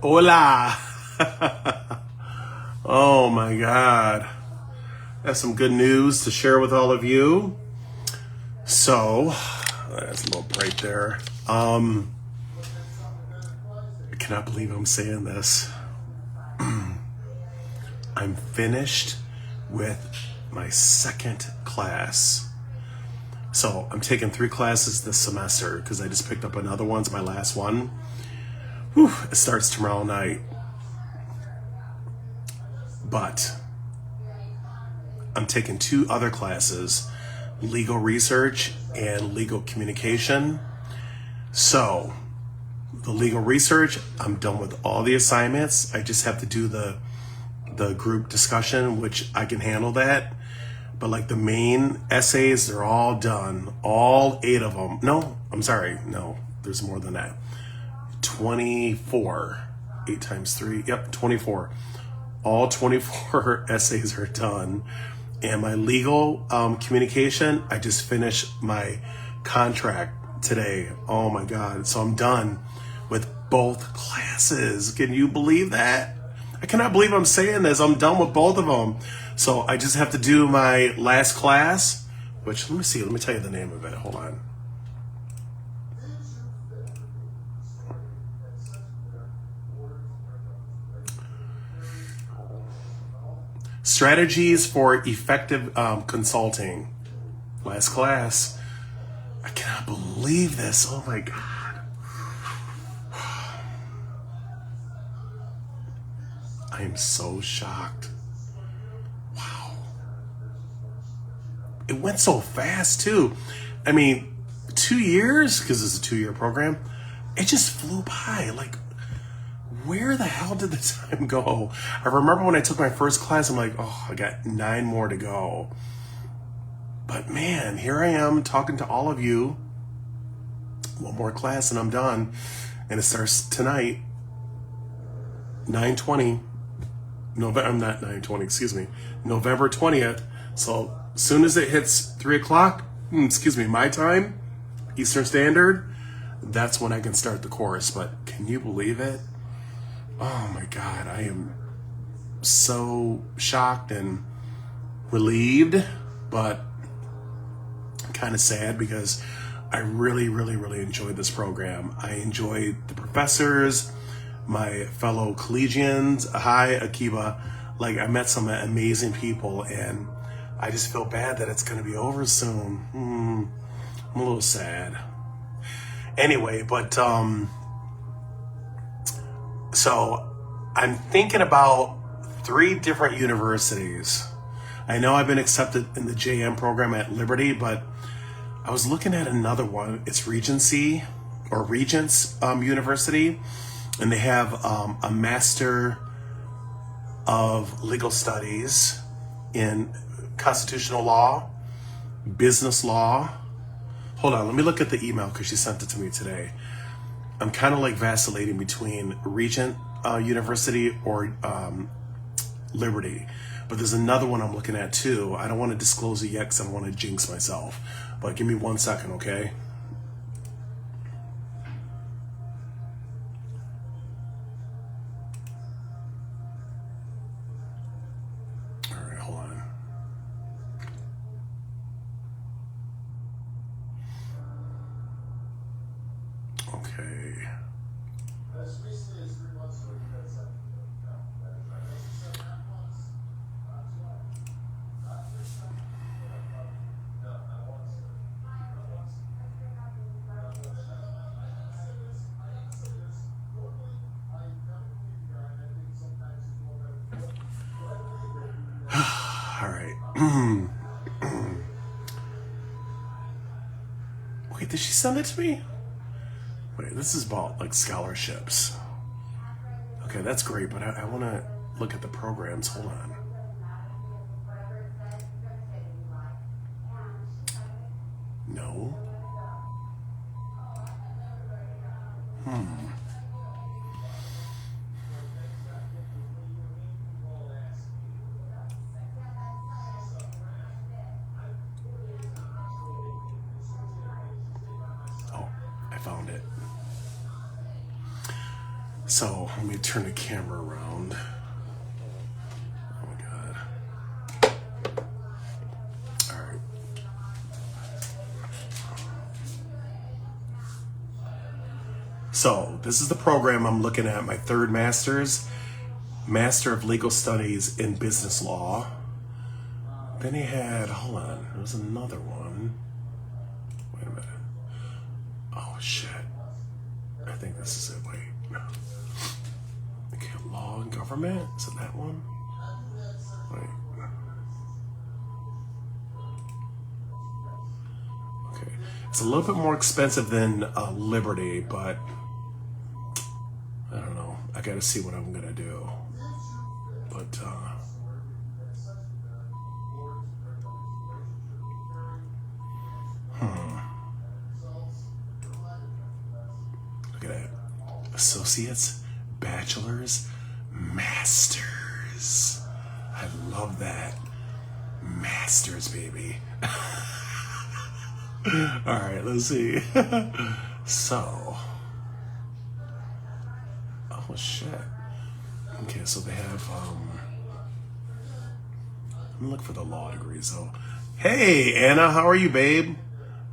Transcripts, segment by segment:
Hola. Oh my God. I have some good news to share with all of you. So, that's a little bright there. I cannot believe I'm saying this. I'm finished with my second class. So I'm taking 3 classes this semester because I just picked up another one. It's my last one. Whew, it starts tomorrow night. But I'm taking 2 other classes, legal research and legal communication. So the legal research, I'm done with all the assignments. I just have to do the group discussion, which I can handle that. But like the main essays, they're all done. All 8 of them. No, I'm sorry. No, there's more than that. 24. 8 times 3. Yep, 24. All 24 essays are done. And my legal communication, I just finished my contract today. Oh my God. So I'm done with both classes. Can you believe that? I cannot believe I'm saying this. I'm done with both of them. So I just have to do my last class, which, let me see. Let me tell you the name of it. Hold on. Strategies for Effective Consulting. Last class. I cannot believe this. Oh my God. I am so shocked. Wow. It went so fast too. I mean, 2 years, because it's a 2-year program, it just flew by. Like, where the hell did the time go? I remember when I took my first class, I'm like, oh, I got 9 more to go. But man, here I am talking to all of you. 1 more class and I'm done. And it starts tonight, 9/20. November 20th. So as soon as it hits 3 o'clock, my time, Eastern Standard, that's when I can start the course. But can you believe it? Oh my God, I am so shocked and relieved, but kind of sad because I really, really, really enjoyed this program. I enjoyed the professors, my fellow collegians. Hi, Akiba. Like, I met some amazing people, and I just feel bad that it's going to be over soon. I'm a little sad. Anyway, but so I'm thinking about 3 different universities. I know I've been accepted in the JM program at Liberty, but I was looking at another one. It's Regency or Regent's University. And they have a Master of Legal Studies in Constitutional Law, Business Law. Hold on, let me look at the email because she sent it to me today. I'm kind of like vacillating between Regent University or Liberty. But there's another one I'm looking at too. I don't want to disclose it yet because I don't want to jinx myself. But give me 1 second, okay? All right. Wait, did she send it to me? Wait, this is about like scholarships. Okay, that's great, but I want to look at the programs. Hold on. No. Oh, I found it. So let me turn the camera around. Oh my God. All right. So this is the program I'm looking at, my third master's, Master of Legal Studies in Business Law. Then he had, hold on, there was another one. Wait a minute. Oh shit. I think this is it, wait. Okay, law and government, is it that one? Wait. Okay, it's a little bit more expensive than Liberty, but I don't know. I gotta see what I'm gonna do. But look at that. Associates, bachelors, masters. I love that. Masters, baby. All right, let's see. So, oh shit. Okay, so they have, let me look for the law degrees though. Hey, Anna, how are you, babe?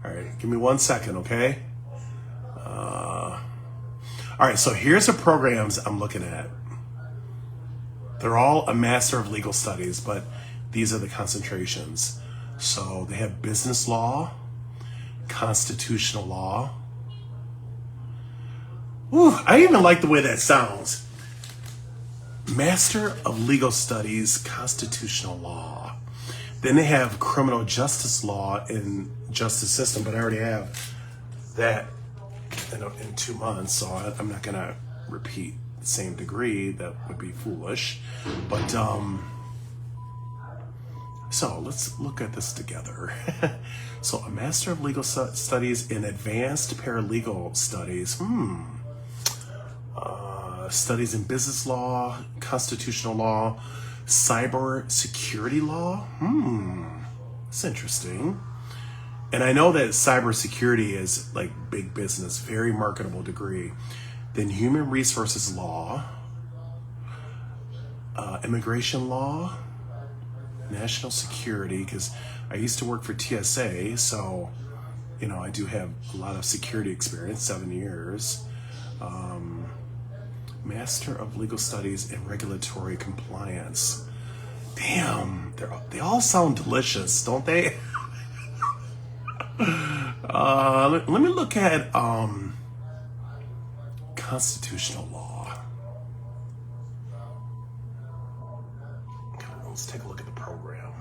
All right, give me 1 second, okay? All right, so here's the programs I'm looking at. They're all a Master of Legal Studies, but these are the concentrations. So they have business law, constitutional law. Ooh, I even like the way that sounds. Master of Legal Studies, constitutional law. Then they have criminal justice law and justice system, but I already have that in 2 months, so I'm not gonna repeat the same degree. That would be foolish. But so let's look at this together. So a Master of Legal Studies in Advanced Paralegal Studies. Studies in business law, constitutional law, cyber security law. That's interesting. And I know that cybersecurity is like big business, very marketable degree. Then human resources law, immigration law, national security, because I used to work for TSA, so, you know, I do have a lot of security experience, 7 years. Master of Legal Studies in Regulatory Compliance. Damn, they all sound delicious, don't they? Let me look at constitutional law. Okay, let's take a look at the program.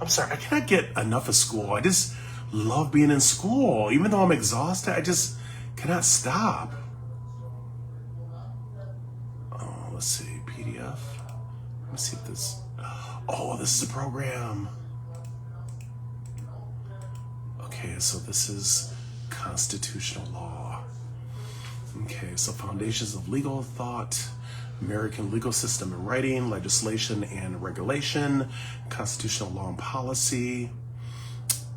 I'm sorry, I cannot get enough of school. I just love being in school. Even though I'm exhausted, I just cannot stop. Oh, let's see, PDF. Let me see if this, oh, this is a program. Okay, so this is constitutional law. Okay, so foundations of legal thought, American legal system and writing, legislation and regulation, constitutional law and policy,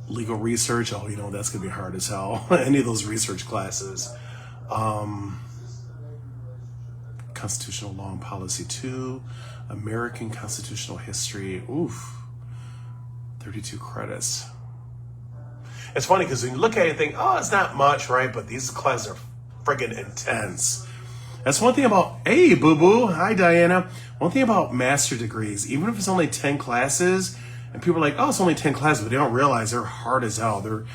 legal research. Oh, you know, that's gonna be hard as hell. Any of those research classes. Constitutional law and policy 2, American constitutional history. Oof, 32 credits. It's funny because when you look at it, you think, oh, it's not much, right? But these classes are friggin' intense. That's one thing about, hey, boo-boo. Hi, Diana. One thing about master degrees, even if it's only 10 classes, and people are like, oh, it's only 10 classes, but they don't realize they're hard as hell. They're,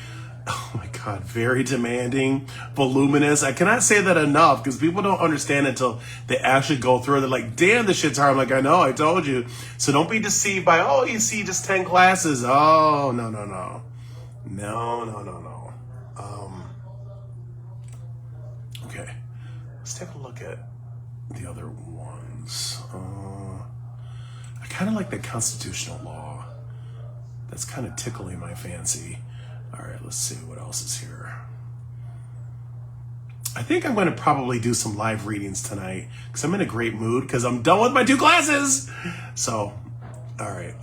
oh my God, very demanding, voluminous. I cannot say that enough because people don't understand until they actually go through it. They're like, damn, this shit's hard. I'm like, I know, I told you. So don't be deceived by, oh, you see just 10 classes. Oh, no, no, no. No, no, no, no. Okay, let's take a look at the other ones. I kind of like the constitutional law. That's kind of tickling my fancy. All right, let's see what else is here. I think I'm going to probably do some live readings tonight because I'm in a great mood because I'm done with my 2 classes. So, all right.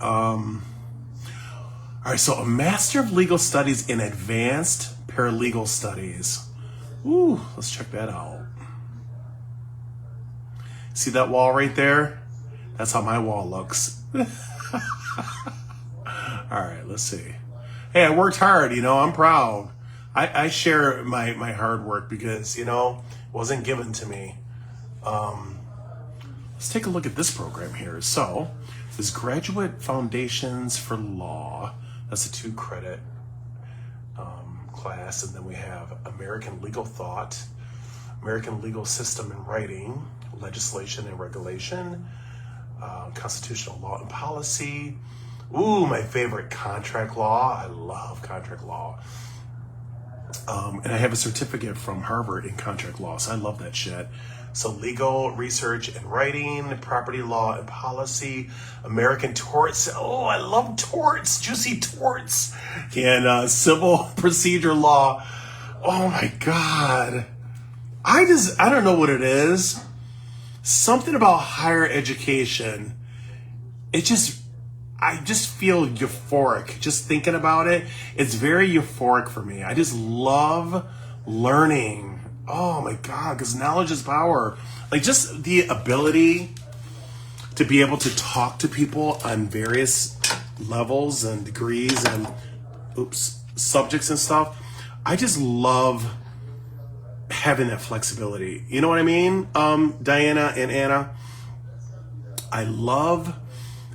All right, so a Master of Legal Studies in Advanced Paralegal Studies. Ooh, let's check that out. See that wall right there? That's how my wall looks. All right, let's see. Hey, I worked hard, I'm proud. I share my hard work because, it wasn't given to me. Let's take a look at this program here. So, this Graduate Foundations for Law. That's a 2-credit class. And then we have American Legal Thought, American Legal System and Writing, Legislation and Regulation, Constitutional Law and Policy. Ooh, my favorite, Contract Law. I love contract law. And I have a certificate from Harvard in contract law, so I love that shit. So legal, research and writing, property law and policy, American torts. Oh, I love torts, juicy torts. And civil procedure law. Oh my God. I don't know what it is. Something about higher education. I just feel euphoric just thinking about it. It's very euphoric for me. I just love learning. Oh my God, because knowledge is power. Like just the ability to be able to talk to people on various levels and degrees and subjects and stuff. I just love having that flexibility. You know what I mean? Diana and Anna, I love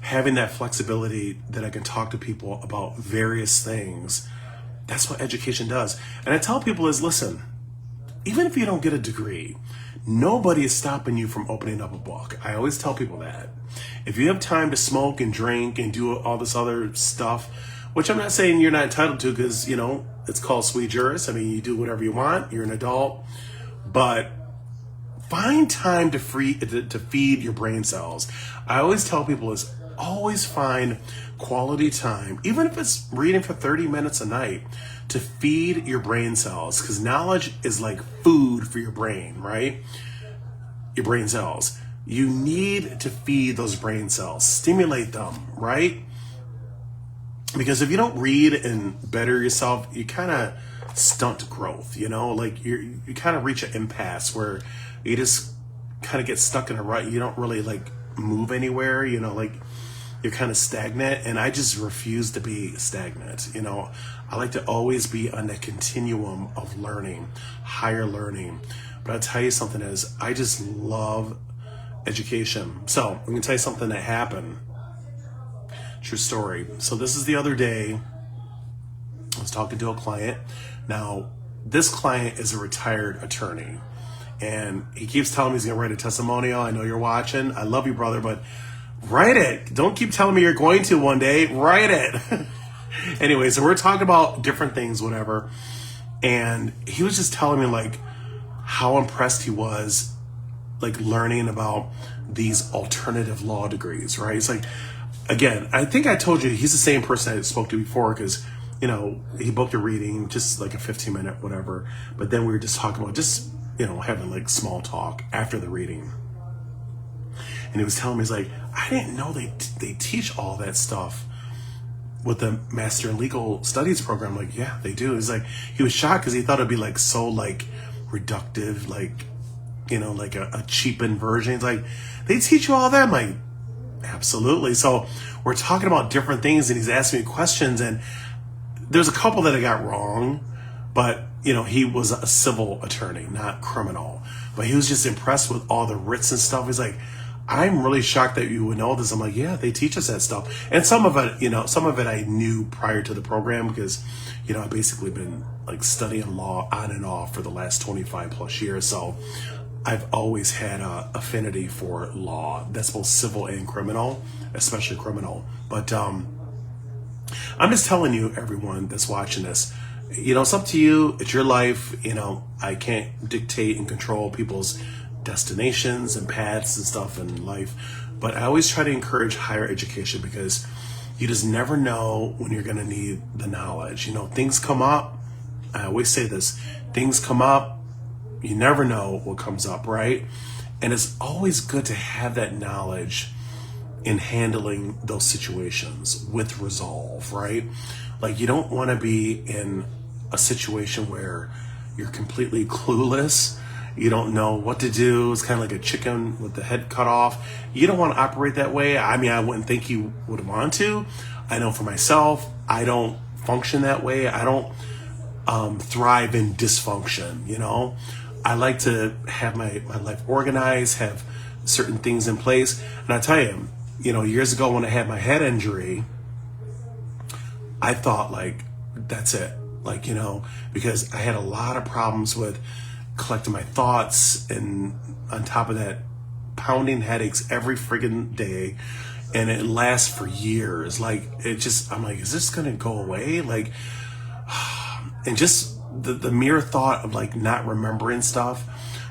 having that flexibility that I can talk to people about various things. That's what education does. And I tell people is, listen, even if you don't get a degree, nobody is stopping you from opening up a book. I always tell people that. If you have time to smoke and drink and do all this other stuff, which I'm not saying you're not entitled to because, it's called sweet juris. I mean, you do whatever you want. You're an adult. But find time to feed your brain cells. I always tell people is always find quality time, even if it's reading for 30 minutes a night, to feed your brain cells, because knowledge is like food for your brain, right? Your brain cells. You need to feed those brain cells, stimulate them, right? Because if you don't read and better yourself, you kind of stunt growth, like you kind of reach an impasse where you just kind of get stuck in a rut. You don't really like move anywhere, like you're kind of stagnant, and I just refuse to be stagnant. I like to always be on the continuum of learning, higher learning. But I'll tell you something is, I just love education. So I'm gonna tell you something that happened. True story. So this is the other day, I was talking to a client. Now, this client is a retired attorney, and he keeps telling me he's gonna write a testimonial. I know you're watching. I love you, brother, but write it. Don't keep telling me you're going to one day. Write it. Anyway, so we're talking about different things, whatever. And he was just telling me like how impressed he was like learning about these alternative law degrees, right? It's like, again, I think I told you he's the same person I spoke to before because, he booked a reading, just like a 15-minute whatever. But then we were just talking about just, having like small talk after the reading. And he was telling me, he's like, I didn't know they teach all that stuff with the Master in Legal Studies program. Like, yeah, they do. He's like, he was shocked because he thought it'd be like so like reductive, like, like a cheapened version. He's like, they teach you all that? I'm like, absolutely. So we're talking about different things, and he's asking me questions, and there's a couple that I got wrong, but he was a civil attorney, not criminal. But he was just impressed with all the writs and stuff. He's like, I'm really shocked that you would know this. I'm like, yeah, they teach us that stuff. And some of it I knew prior to the program because, I've basically been like studying law on and off for the last 25 plus years. So I've always had a affinity for law. That's both civil and criminal, especially criminal. But I'm just telling you, everyone that's watching this, it's up to you. It's your life. I can't dictate and control people's destinations and paths and stuff in life, but I always try to encourage higher education because you just never know when you're going to need the knowledge. Things come up. I always say this, things come up. You never know what comes up, right? And it's always good to have that knowledge in handling those situations with resolve, right? Like you don't want to be in a situation where you're completely clueless. You don't know what to do. It's kind of like a chicken with the head cut off. You don't want to operate that way. I mean, I wouldn't think you would want to. I know for myself, I don't function that way. I don't thrive in dysfunction, you know. I like to have my life organized, have certain things in place. And I tell you, you know, years ago when I had my head injury, I thought like, that's it. Like, you know, because I had a lot of problems with collecting my thoughts, and on top of that, pounding headaches every friggin' day, and it lasts for years. Like, it just, I'm like, is this gonna go away? Like, and just the mere thought of like not remembering stuff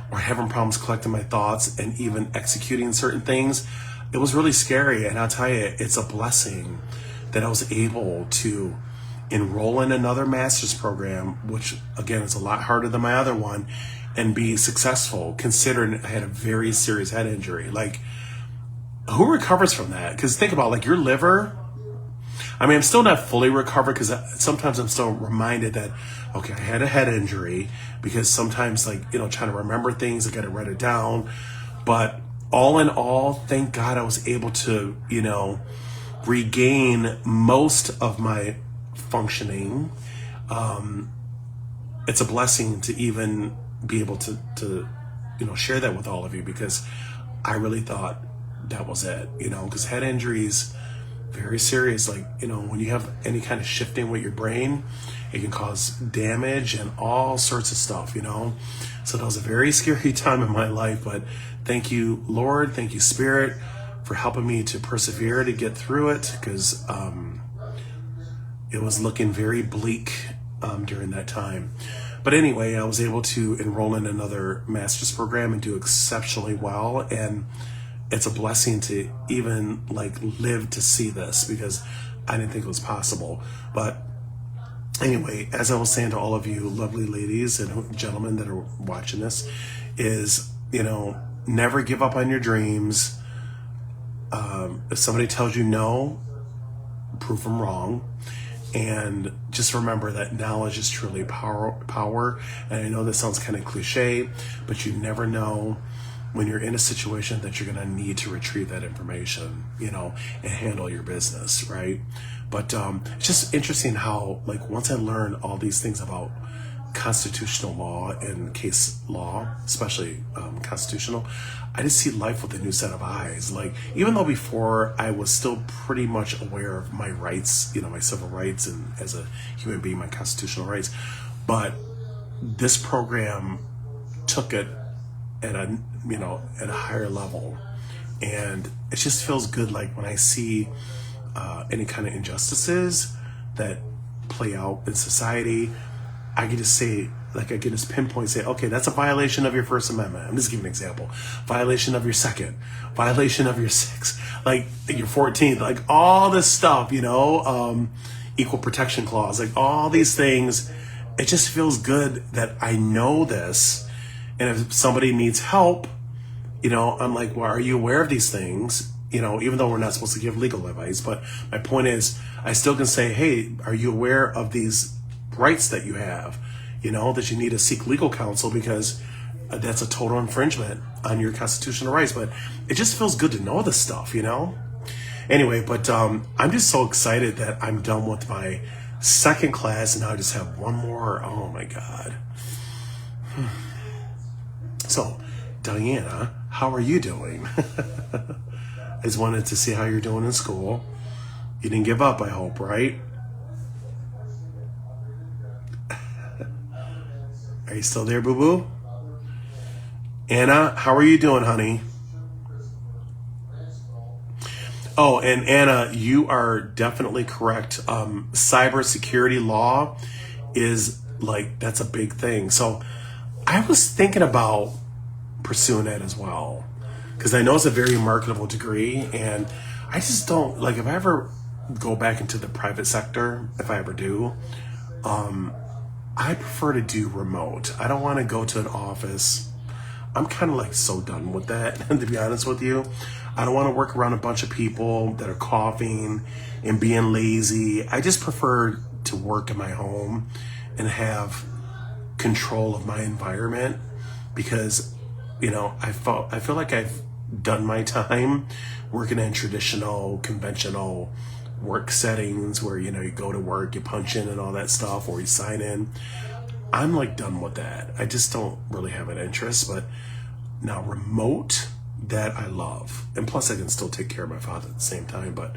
or having problems collecting my thoughts and even executing certain things, it was really scary. And I'll tell you, it's a blessing that I was able to enroll in another master's program, which again is a lot harder than my other one, and be successful considering I had a very serious head injury. Like, who recovers from that? Because think about like your liver. I mean, I'm still not fully recovered because sometimes I'm still reminded that, okay, I had a head injury, because sometimes like, you know, trying to remember things, I got to write it down. But all in all, thank God I was able to, you know, regain most of my functioning. It's a blessing to even be able to, you know, share that with all of you, because I really thought that was it, you know, because head injuries, very serious. Like, you know, when you have any kind of shifting with your brain, it can cause damage and all sorts of stuff, you know. So that was a very scary time in my life, but thank you, Lord, thank you, Spirit, for helping me to persevere to get through it, because it was looking very bleak during that time. But anyway, I was able to enroll in another master's program and do exceptionally well, and it's a blessing to even like live to see this, because I didn't think it was possible. But anyway, as I was saying to all of you lovely ladies and gentlemen that are watching this, is, you know, never give up on your dreams. If somebody tells you no, prove them wrong. And just remember that knowledge is truly power. And I know this sounds kind of cliche, but you never know when you're in a situation that you're going to need to retrieve that information, you know, and handle your business, right? But it's just interesting how, like, once I learned all these things about constitutional law and case law, especially constitutional, I just see life with a new set of eyes. Like, even though before I was still pretty much aware of my rights, you know, my civil rights, and as a human being, my constitutional rights, but this program took it at a, you know, at a higher level. And it just feels good, like when I see any kind of injustices that play out in society, I can just say, like, I can just pinpoint, say, okay, that's a violation of your First Amendment. I'm just giving an example. Violation of your Second, violation of your Sixth, like your 14th, like all this stuff, you know, Equal Protection Clause, like all these things. It just feels good that I know this. And if somebody needs help, you know, I'm like, well, are you aware of these things? You know, even though we're not supposed to give legal advice, but my point is, I still can say, hey, are you aware of these rights that you have? You know, that you need to seek legal counsel, because that's a total infringement on your constitutional rights. But it just feels good to know this stuff, you know? Anyway, but I'm just so excited that I'm done with my second class, and now I just have one more. Oh my God. So, Diana, how are you doing? I just wanted to see how you're doing in school. You didn't give up, I hope, right? Are you still there, boo-boo? Anna, how are you doing, honey? Oh, and Anna, you are definitely correct. Cybersecurity law is like, that's a big thing. So I was thinking about pursuing that as well, because I know it's a very marketable degree, and I just don't, like, if I ever go back into the private sector, if I ever do, I prefer to do remote. I don't want to go to an office. I'm kind of like so done with that, to be honest with you. I don't want to work around a bunch of people that are coughing and being lazy. I just prefer to work in my home and have control of my environment, because, I feel like I've done my time working in traditional, conventional work settings where, you go to work, you punch in and all that stuff, or you sign in. I'm like done with that. I just don't really have an interest. But now remote, that I love. And plus I can still take care of my father at the same time. But,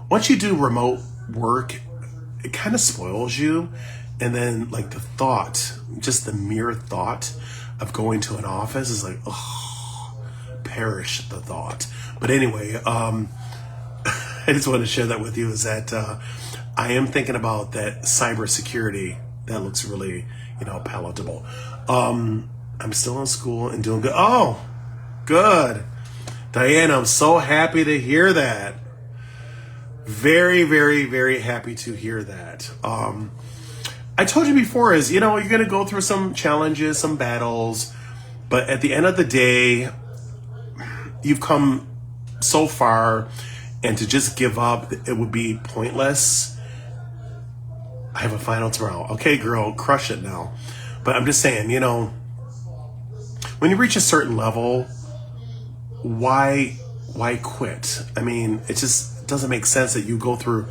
once you do remote work, it kind of spoils you. And then like the thought, just the mere thought of going to an office is like, oh, perish the thought. But anyway, I just want to share that with you, is that I am thinking about that cybersecurity. That looks really, palatable. I'm still in school and doing good. Oh, good. Diane, I'm so happy to hear that. Very, very, very happy to hear that. I told you before is, you're going to go through some challenges, some battles, but at the end of the day, you've come so far, and to just give up, it would be pointless. I have a final tomorrow. Okay, girl, crush it now. But I'm just saying, when you reach a certain level, why quit? I mean, it just doesn't make sense that you go through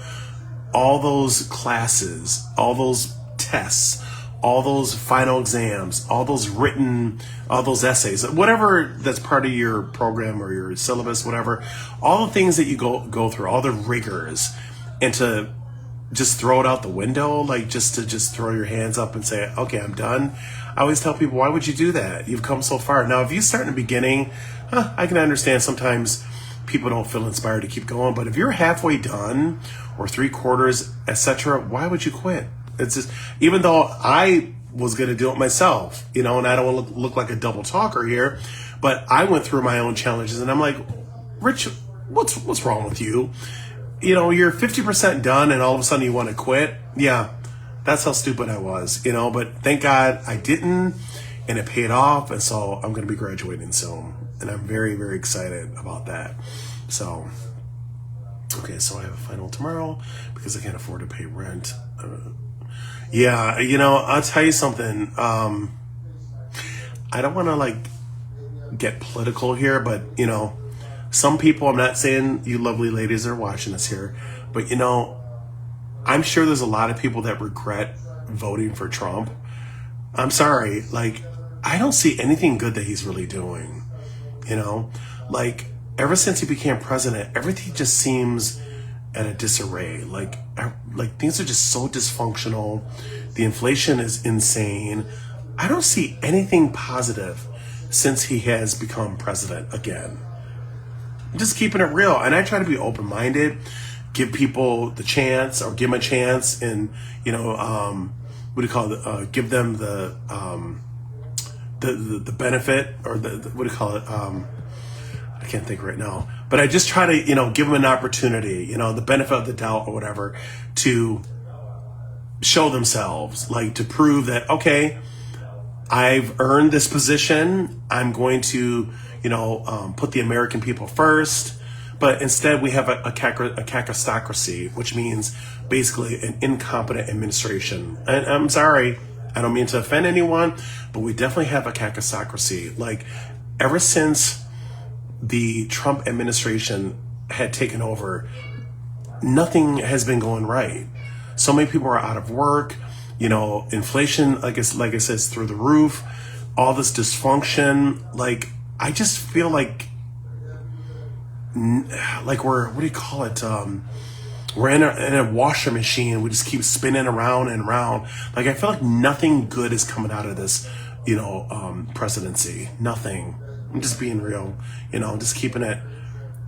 all those classes, all those tests, all those final exams, all those essays, whatever that's part of your program or your syllabus, whatever, all the things that you go through, all the rigors, and to just throw it out the window, like just throw your hands up and say, okay, I'm done. I always tell people, why would you do that? You've come so far. Now, if you start in the beginning, I can understand sometimes people don't feel inspired to keep going, but if you're halfway done or 3/4, etc., why would you quit? It's just, even though I was going to do it myself, and I don't want to look like a double talker here, but I went through my own challenges, and I'm like, Rich, what's wrong with you? You're 50% done, and all of a sudden you want to quit. Yeah, that's how stupid I was, but thank God I didn't, and it paid off. And so I'm going to be graduating soon, and I'm very, very excited about that. So, okay, so I have a final tomorrow because I can't afford to pay rent. Yeah, I'll tell you something. I don't want to get political here, but some people, I'm not saying you lovely ladies are watching us here, but I'm sure there's a lot of people that regret voting for Trump. I'm sorry, I don't see anything good that he's really doing. Ever since he became president, everything just seems at a disarray. Things are just so dysfunctional. The inflation is insane. I don't see anything positive since he has become president again. I'm just keeping it real. And I try to be open-minded, give people the chance, or give them a chance, and, what do you call it? Give them the benefit, or what do you call it? I can't think right now. But I just try to, give them an opportunity, the benefit of the doubt or whatever, to show themselves, to prove that, okay, I've earned this position. I'm going to, put the American people first. But instead we have a cacostocracy, which means basically an incompetent administration. And I'm sorry, I don't mean to offend anyone, but we definitely have a cacostocracy. Ever since the Trump administration had taken over, nothing has been going right. So many people are out of work. Inflation, like I said, is through the roof. All this dysfunction. I just feel like we're, what do you call it? We're in a washer machine. We just keep spinning around and around. I feel like nothing good is coming out of this, presidency. Nothing. I'm just being real, just keeping it.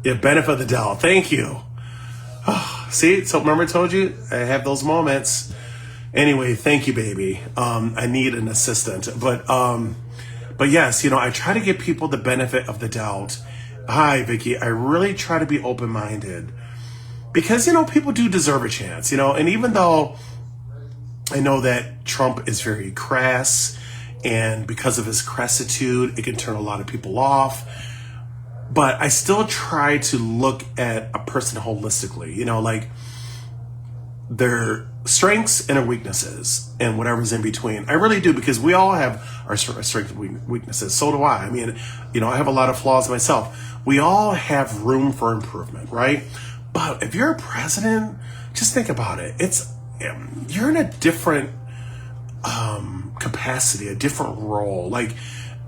Yeah, benefit of the doubt. Thank you. See, so remember I told you I have those moments. Anyway, thank you, baby. I need an assistant, but yes, I try to give people the benefit of the doubt. Hi, Vicky. I really try to be open-minded because, people do deserve a chance, and even though I know that Trump is very crass, and because of his crassitude, it can turn a lot of people off. But I still try to look at a person holistically, strengths and our weaknesses and whatever's in between. I really do, because we all have our strengths and weaknesses. So do I. I mean, I have a lot of flaws myself. We all have room for improvement, right? But if you're a president, just think about it. You're in a different capacity, a different role. Like,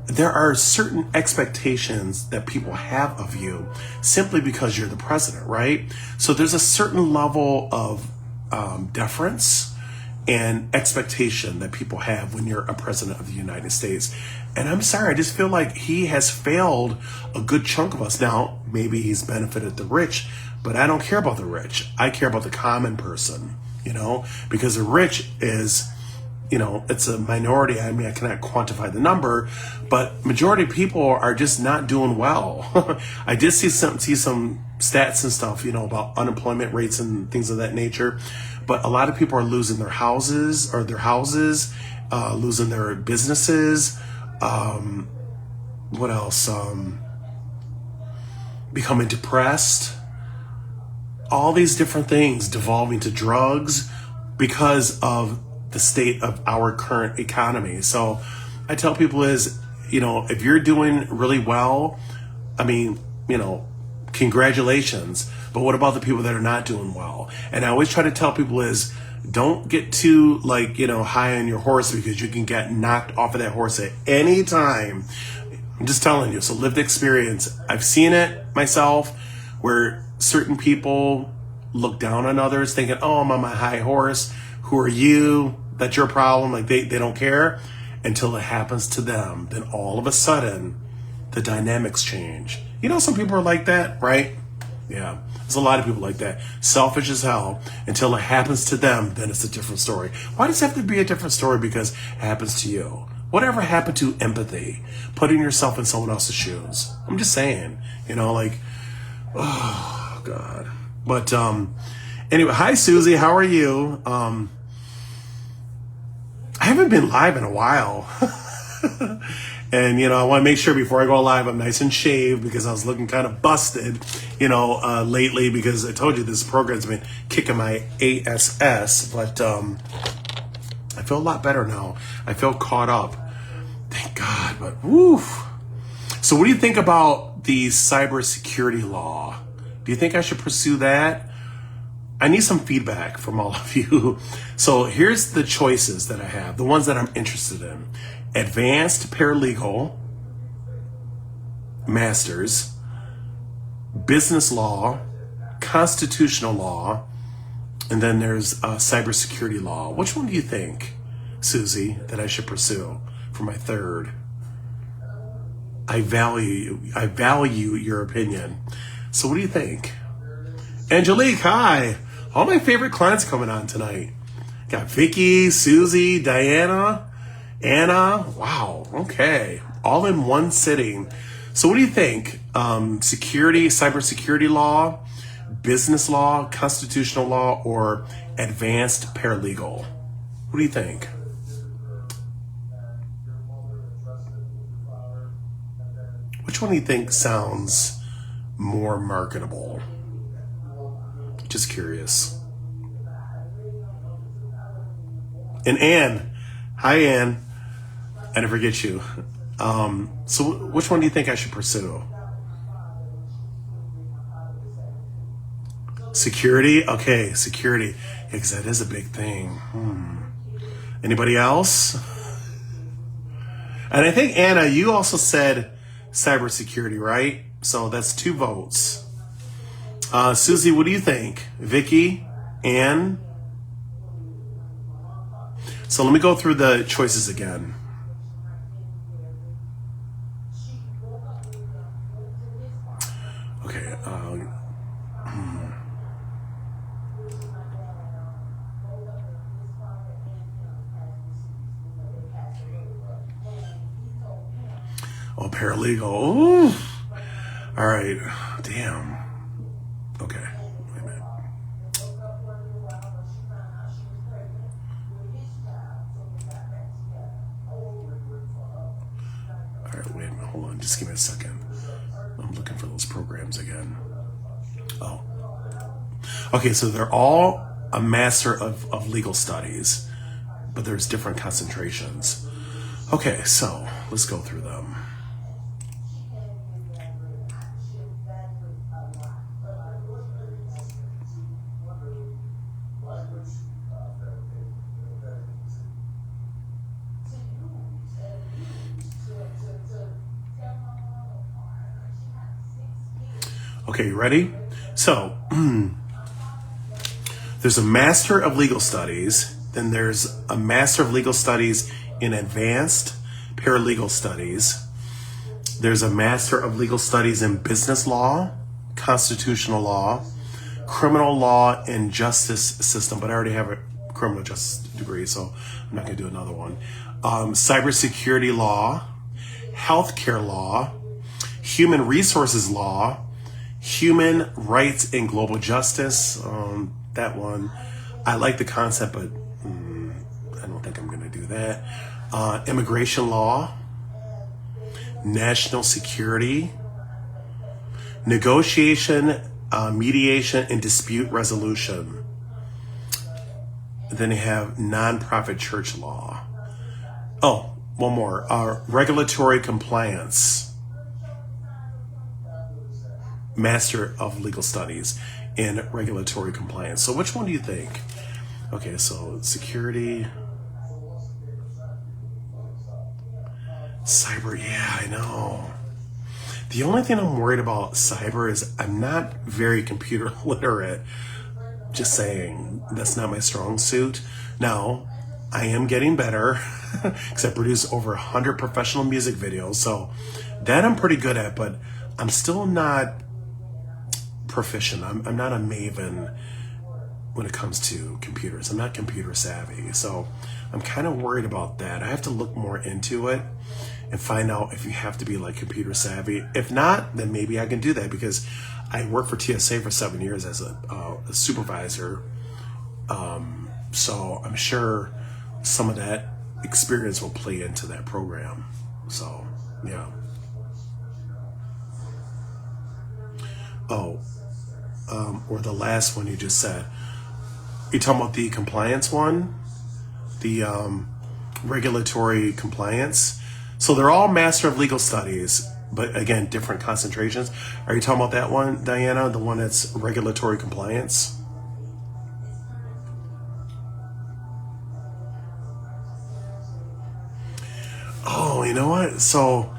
there are certain expectations that people have of you simply because you're the president, right? So there's a certain level of deference and expectation that people have when you're a president of the United States. And I'm sorry, I just feel like he has failed a good chunk of us. Now, maybe he's benefited the rich, but I don't care about the rich. I care about the common person, because the rich is, it's a minority. I mean, I cannot quantify the number, but majority of people are just not doing well. I did see some stats and stuff, about unemployment rates and things of that nature. But a lot of people are losing their houses, losing their businesses. What else? Becoming depressed. All these different things devolving to drugs because of the state of our current economy. So I tell people if you're doing really well, I mean, congratulations. But what about the people that are not doing well? And I always try to tell people don't get too high on your horse, because you can get knocked off of that horse at any time. I'm just telling you. So lived experience. I've seen it myself where certain people look down on others thinking, oh, I'm on my high horse. Who are you? That's your problem. Like they don't care until it happens to them. Then all of a sudden the dynamics change. Some people are like that, right? Yeah, there's a lot of people like that. Selfish as hell until it happens to them. Then it's a different story. Why does it have to be a different story? Because it happens to you. Whatever happened to empathy? Putting yourself in someone else's shoes. I'm just saying, oh God. But anyway, hi Susie, how are you? I haven't been live in a while. And, I want to make sure before I go live, I'm nice and shaved, because I was looking kind of busted, lately, because I told you this program's been kicking my ass. But I feel a lot better now. I feel caught up. Thank God. But woof. So what do you think about the cybersecurity law? Do you think I should pursue that? I need some feedback from all of you. So here's the choices that I have, the ones that I'm interested in. Advanced paralegal, master's, business law, constitutional law, and then there's cybersecurity law. Which one do you think, Susie, that I should pursue for my third? I value your opinion. So what do you think? Angelique, hi. All my favorite clients coming on tonight. Got Vicky, Susie, Diana, Anna. Wow, okay. All in one sitting. So what do you think? Cybersecurity law, business law, constitutional law, or advanced paralegal? What do you think? Which one do you think sounds more marketable? Just curious. And Anne, hi Anne, I didn't forget you. So which one do you think I should pursue? Security? Okay, security. Yeah, because that is a big thing. Anybody else? And I think Anna, you also said cybersecurity, right? So that's 2 votes. Susie, what do you think? Vicky, Anne? So let me go through the choices again. Okay. Oh, paralegal. Ooh. All right. Damn. Okay. Wait a minute. All right. Wait a minute. Hold on. Just give me a second. I'm looking for those programs again. Oh. Okay. So they're all a Master of Legal Studies, but there's different concentrations. Okay, so let's go through them. Okay, you ready? So, there's a Master of Legal Studies, then there's a Master of Legal Studies in Advanced Paralegal Studies. There's a Master of Legal Studies in Business Law, Constitutional Law, Criminal Law, and Justice System, but I already have a criminal justice degree, so I'm not going to do another one. Cybersecurity Law, Healthcare Law, Human Resources Law, Human Rights and Global Justice. That one, I like the concept, but I don't think I'm going to do that. Immigration Law, National Security, Negotiation, Mediation, and Dispute Resolution. Then they have Nonprofit Church Law. Oh, one more. Regulatory Compliance. Master of Legal Studies in Regulatory Compliance. So which one do you think? Okay, so security. Cyber, yeah, I know. The only thing I'm worried about cyber is I'm not very computer literate. Just saying, that's not my strong suit. Now, I am getting better because I produce over 100 professional music videos. So that I'm pretty good at, but I'm still not proficient. I'm not a maven when it comes to computers. I'm not computer savvy. So I'm kind of worried about that. I have to look more into it and find out if you have to be like computer savvy. If not, then maybe I can do that because I worked for TSA for 7 years as a supervisor. So I'm sure some of that experience will play into that program. So, yeah. Oh, or the last one you just said. You're talking about the compliance one? The regulatory compliance? So they're all Master of Legal Studies, but again, different concentrations. Are you talking about that one, Diana? The one that's regulatory compliance? Oh, you know what? So,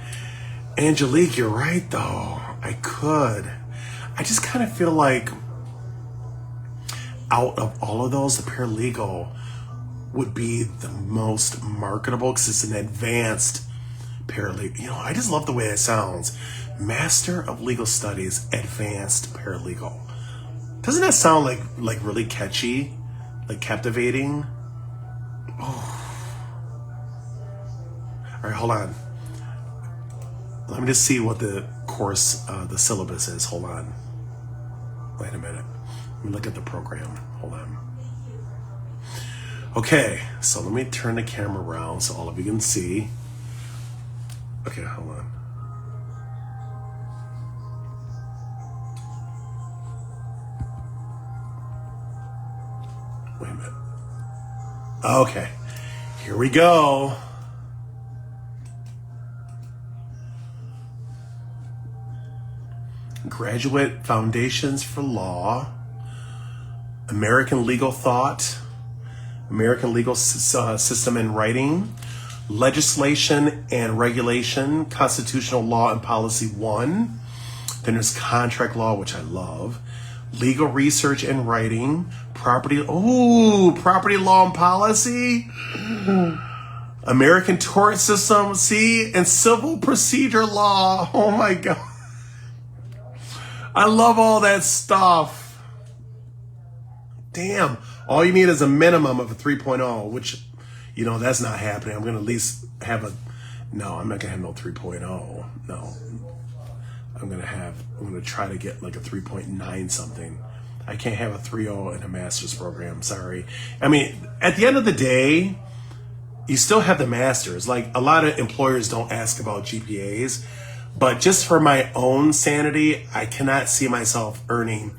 Angelique, you're right, though. I could. I just kind of feel like out of all of those, the paralegal would be the most marketable because it's an advanced paralegal. You know, I just love the way it sounds. Master of Legal Studies, Advanced Paralegal. Doesn't that sound like really catchy? Like captivating? Oh. All right, hold on. Let me just see what the course, the syllabus is. Hold on. Wait a minute. Let me look at the program. Hold on. Okay, so let me turn the camera around so all of you can see. Okay, hold on. Wait a minute. Okay, here we go. Graduate Foundations for Law, American Legal Thought, American Legal System and Writing, Legislation and Regulation, Constitutional Law and Policy 1. Then there's Contract Law, which I love, Legal Research and Writing, Property Law and Policy, American Tort System, see, and Civil Procedure Law. Oh my God. I love all that stuff. Damn. All you need is a minimum of a 3.0, which, you know, that's not happening. I'm going to at least have no, I'm not going to have no 3.0. No. I'm going to try to get like a 3.9 something. I can't have a 3.0 in a master's program. Sorry. I mean, at the end of the day, you still have the master's. Like, a lot of employers don't ask about GPAs. But just for my own sanity, I cannot see myself earning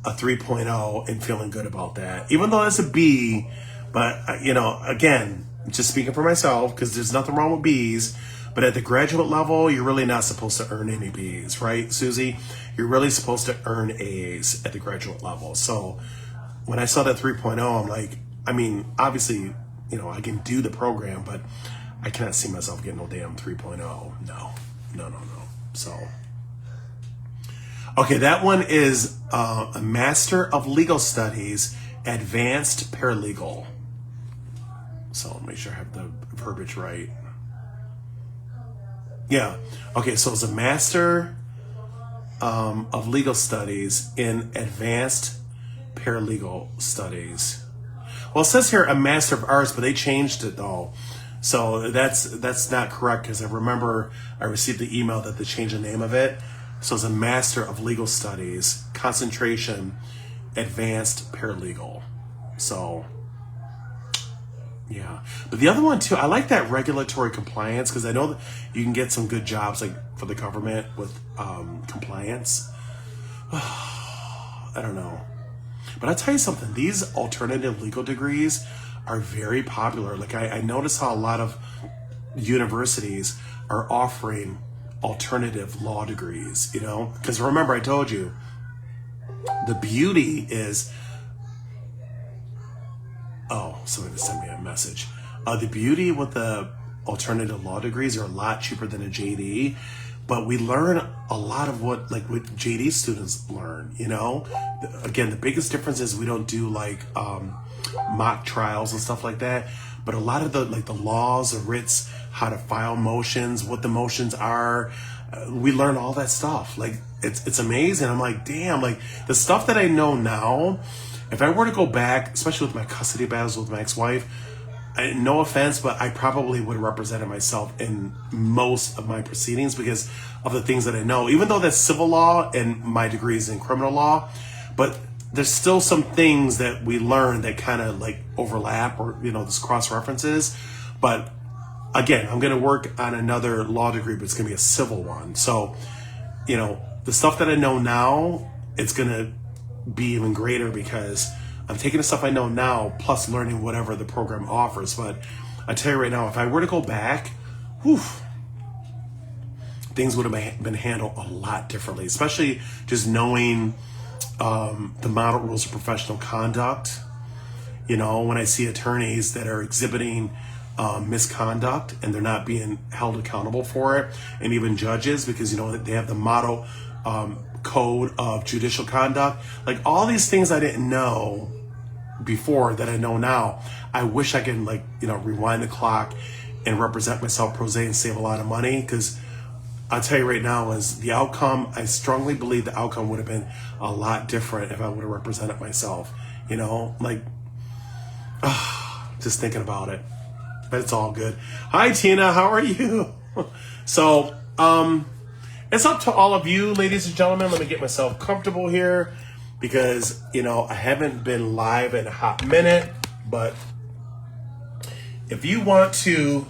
a 3.0 and feeling good about that. Even though it's a B, but again, just speaking for myself, because there's nothing wrong with B's, but at the graduate level, you're really not supposed to earn any B's, right, Susie? You're really supposed to earn A's at the graduate level. So when I saw that 3.0, I'm like, obviously, I can do the program, but I cannot see myself getting no damn 3.0. No. So, okay, that one is a Master of Legal Studies, Advanced Paralegal. So make sure I have the verbiage right. Yeah. Okay, so it's a Master of Legal Studies in Advanced Paralegal Studies. Well, it says here a Master of Arts, but they changed it though. So that's not correct, because I remember I received the email that they changed the name of it. So it's a Master of Legal Studies, concentration, Advanced Paralegal. So, yeah. But the other one too, I like that regulatory compliance, because I know that you can get some good jobs like for the government with compliance. I don't know. But I'll tell you something, these alternative legal degrees are very popular. Like I notice how a lot of universities are offering alternative law degrees, because remember I told you, the beauty is, somebody sent me a message. The beauty with the alternative law degrees are a lot cheaper than a JD, but we learn a lot of what JD students learn, Again, the biggest difference is we don't do mock trials and stuff like that, but a lot of the laws, the writs, how to file motions, what the motions are, we learn all that stuff. It's amazing. I'm like, damn, the stuff that I know now, if I were to go back, especially with my custody battles with my ex-wife, no offense, but I probably would have represented myself in most of my proceedings because of the things that I know, even though that's civil law and my degree is in criminal law, but there's still some things that we learn that kind of overlap, or, this cross references. But again, I'm going to work on another law degree, but it's going to be a civil one. So, the stuff that I know now, it's going to be even greater because I'm taking the stuff I know now plus learning whatever the program offers. But I tell you right now, if I were to go back, things would have been handled a lot differently, especially just knowing the model rules of professional conduct. When I see attorneys that are exhibiting misconduct and they're not being held accountable for it, and even judges, because they have the model code of judicial conduct, all these things I didn't know before that I know now. I wish I could rewind the clock and represent myself pro se and save a lot of money, because I'll tell you right now, is the outcome, I strongly believe the outcome would have been a lot different if I would have represented myself, just thinking about it. But it's all good. Hi, Tina, how are you? So, it's up to all of you, ladies and gentlemen. Let me get myself comfortable here because, I haven't been live in a hot minute, but if you want to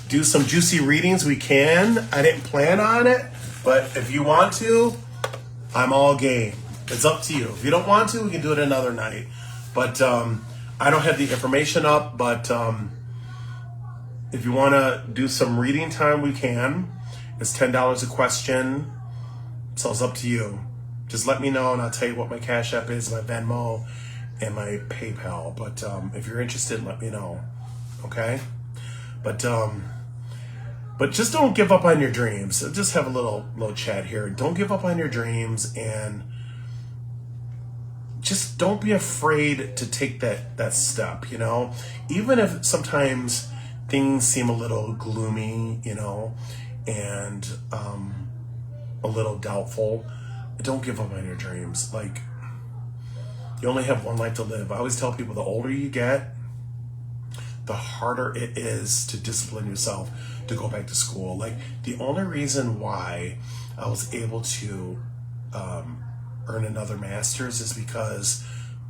do some juicy readings, we can. I didn't plan on it, but if you want to, I'm all game. It's up to you. If you don't want to, we can do it another night. But I don't have the information up, but if you want to do some reading time, we can. It's $10 a question, so it's up to you. Just let me know, and I'll tell you what my Cash App is, my Venmo, and my PayPal. But if you're interested, let me know, okay? But just don't give up on your dreams. Just have a little chat here. Don't give up on your dreams, and just don't be afraid to take that step, Even if sometimes things seem a little gloomy, and a little doubtful, don't give up on your dreams. You only have one life to live. I always tell people, the older you get, the harder it is to discipline yourself to go back to school. The only reason why I was able to earn another master's is because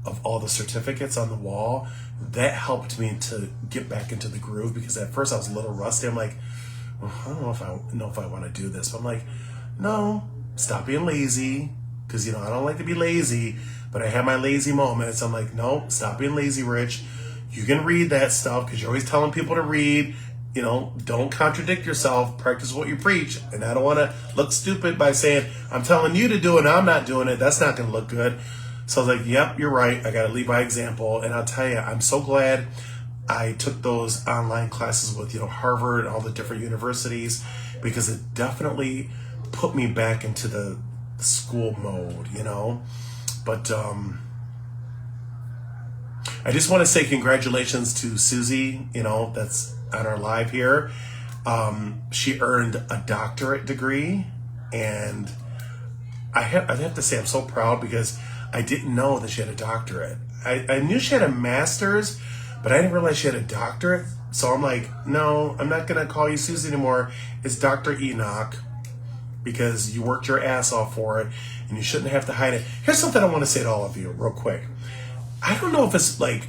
of all the certificates on the wall. That helped me to get back into the groove, because at first I was a little rusty. I'm like, well, I don't know if I want to do this. But I'm like, no, stop being lazy. because, I don't like to be lazy, but I have my lazy moments. I'm like, no, stop being lazy, Rich. You can read that stuff because you're always telling people to read. Don't contradict yourself. Practice what you preach. And I don't want to look stupid by saying, I'm telling you to do it and I'm not doing it. That's not going to look good. So I was like, yep, you're right. I got to lead by example. And I'll tell you, I'm so glad I took those online classes with, Harvard and all the different universities, because it definitely put me back into the school mode, But I just want to say congratulations to Susie, that's on our live here. She earned a doctorate degree, and I have to say I'm so proud because I didn't know that she had a doctorate. I knew she had a master's, but I didn't realize she had a doctorate. So I'm like, no, I'm not going to call you Susie anymore. It's Dr. Enoch, because you worked your ass off for it and you shouldn't have to hide it. Here's something I want to say to all of you real quick. I don't know if it's like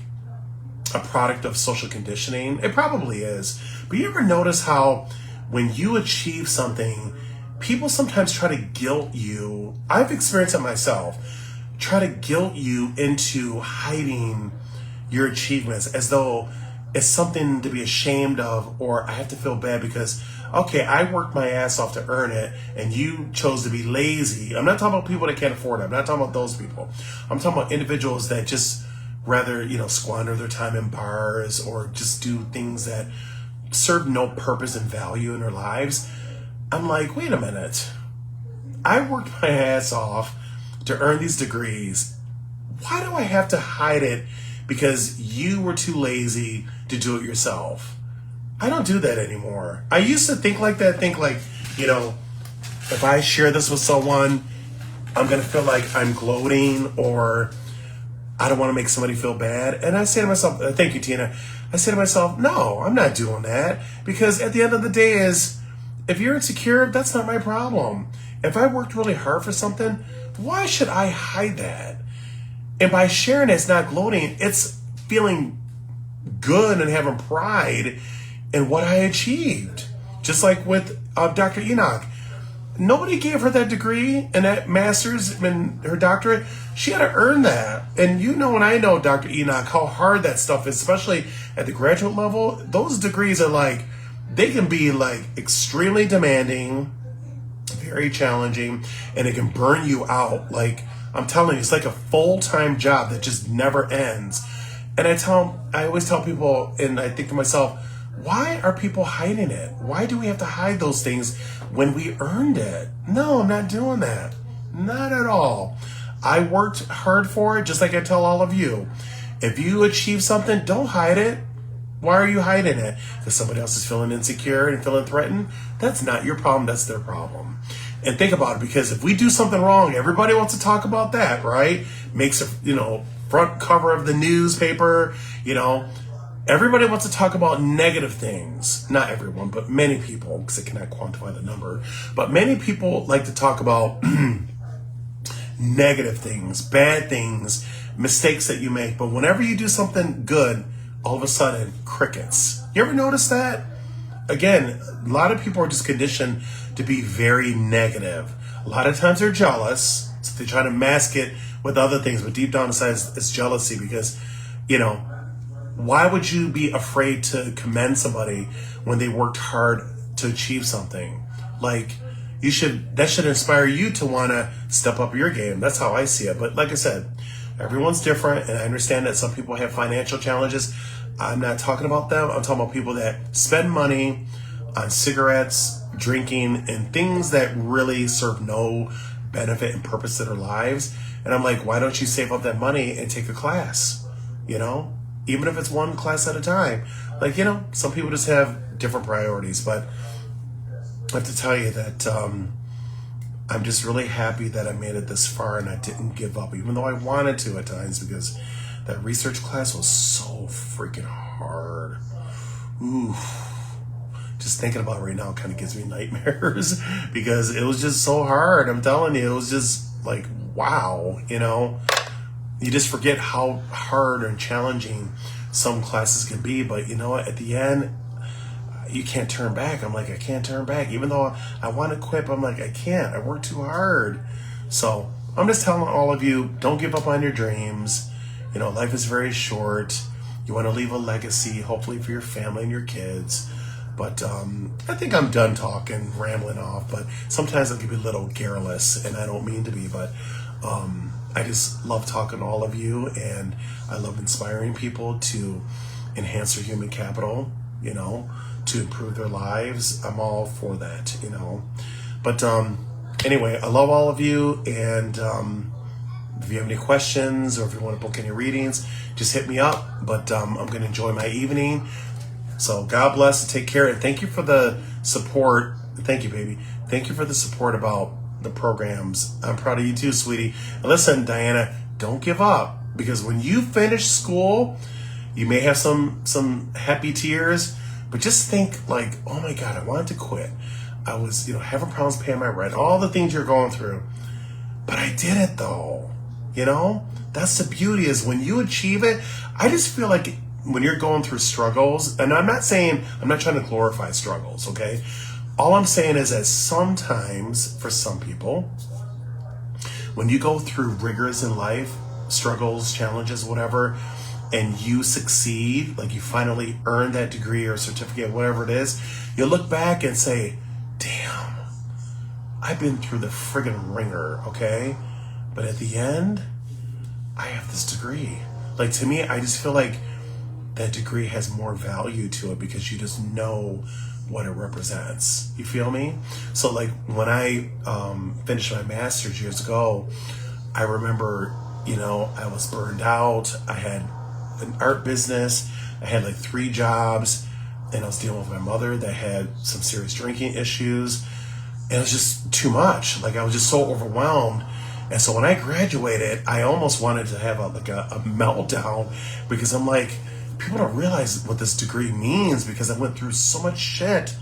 a product of social conditioning. It probably is. But you ever notice how when you achieve something, people sometimes try to guilt you? I've experienced it myself. Try to guilt you into hiding your achievements as though it's something to be ashamed of, or I have to feel bad because, okay, I worked my ass off to earn it and you chose to be lazy. I'm not talking about people that can't afford it. I'm not talking about those people. I'm talking about individuals that just rather, squander their time in bars or just do things that serve no purpose and value in their lives. I'm like, wait a minute. I worked my ass off to earn these degrees. Why do I have to hide it because you were too lazy to do it yourself? I don't do that anymore. I used to think like that, if I share this with someone, I'm going to feel like I'm gloating or I don't want to make somebody feel bad. And I say to myself, thank you, Tina. I say to myself, no, I'm not doing that, because at the end of the day if you're insecure, that's not my problem. If I worked really hard for something, why should I hide that? And by sharing it's not gloating, it's feeling good and having pride in what I achieved. Just like with Dr. Enoch. Nobody gave her that degree and that master's and her doctorate. She had to earn that. And and I know Dr. Enoch, how hard that stuff is, especially at the graduate level. Those degrees are they can be extremely demanding, very challenging, and it can burn you out. I'm telling you, it's like a full-time job that just never ends. And I always tell people, and I think to myself, why are people hiding it? Why do we have to hide those things when we earned it? No, I'm not doing that. Not at all. I worked hard for it, just like I tell all of you. If you achieve something, don't hide it. Why are you hiding it? Because somebody else is feeling insecure and feeling threatened? That's not your problem. That's their problem. And think about it, because if we do something wrong, everybody wants to talk about that, right? Makes a, front cover of the newspaper, Everybody wants to talk about negative things. Not everyone, but many people, because I cannot quantify the number. But many people like to talk about negative things, bad things, mistakes that you make. But whenever you do something good, all of a sudden, crickets. You ever notice that? Again, a lot of people are just conditioned to be very negative. A lot of times they're jealous, so they try to mask it with other things. But deep down inside, it's jealousy because, why would you be afraid to commend somebody when they worked hard to achieve something? That should inspire you to want to step up your game. That's how I see it. But like I said, everyone's different, and I understand that some people have financial challenges. I'm not talking about them. I'm talking about people that spend money on cigarettes, drinking, and things that really serve no benefit and purpose to their lives. And I'm like, why don't you save up that money and take a class? Even if it's one class at a time. Some people just have different priorities. But I have to tell you that I'm just really happy that I made it this far and I didn't give up, even though I wanted to at times, because that research class was so freaking hard. Ooh. Just thinking about it right now kind of gives me nightmares because it was just so hard. I'm telling you, it was just wow, You just forget how hard and challenging some classes can be. But you know what? At the end, you can't turn back. I'm like, I can't turn back. Even though I want to quit, I'm like, I can't. I worked too hard. So I'm just telling all of you, don't give up on your dreams. You know, life is very short. You want to leave a legacy, hopefully for your family and your kids. But I think I'm done talking, rambling off. But sometimes I can be a little garrulous, and I don't mean to be. But I just love talking to all of you, and I love inspiring people to enhance their human capital, you know, to improve their lives. I'm all for that, you know. But anyway, I love all of you, and if you have any questions or if you want to book any readings, just hit me up. But I'm going to enjoy my evening. So God bless and take care. And thank you for the support. Thank you, baby. Thank you for the support about the programs. I'm proud of you too, sweetie. And listen, Diana, don't give up, because when you finish school, you may have some happy tears, but just think like, oh my God, I wanted to quit. I was, having problems paying my rent, all the things you're going through, but I did it though. That's the beauty, is when you achieve it. I just feel like when you're going through struggles, and I'm not trying to glorify struggles, okay? All I'm saying is that sometimes, for some people, when you go through rigors in life, struggles, challenges, whatever, and you succeed, like you finally earn that degree or certificate, whatever it is, you'll look back and say, damn, I've been through the friggin' ringer, okay? But at the end, I have this degree. Like, to me, I just feel like that degree has more value to it because you just know what it represents. You feel me? So like when I finished my master's years ago, I remember, I was burned out. I had an art business. I had like 3 jobs, and I was dealing with my mother that had some serious drinking issues. And it was just too much. Like, I was just so overwhelmed. And so when I graduated, I almost wanted to have a meltdown, because I'm like, people don't realize what this degree means, because I went through so much shit.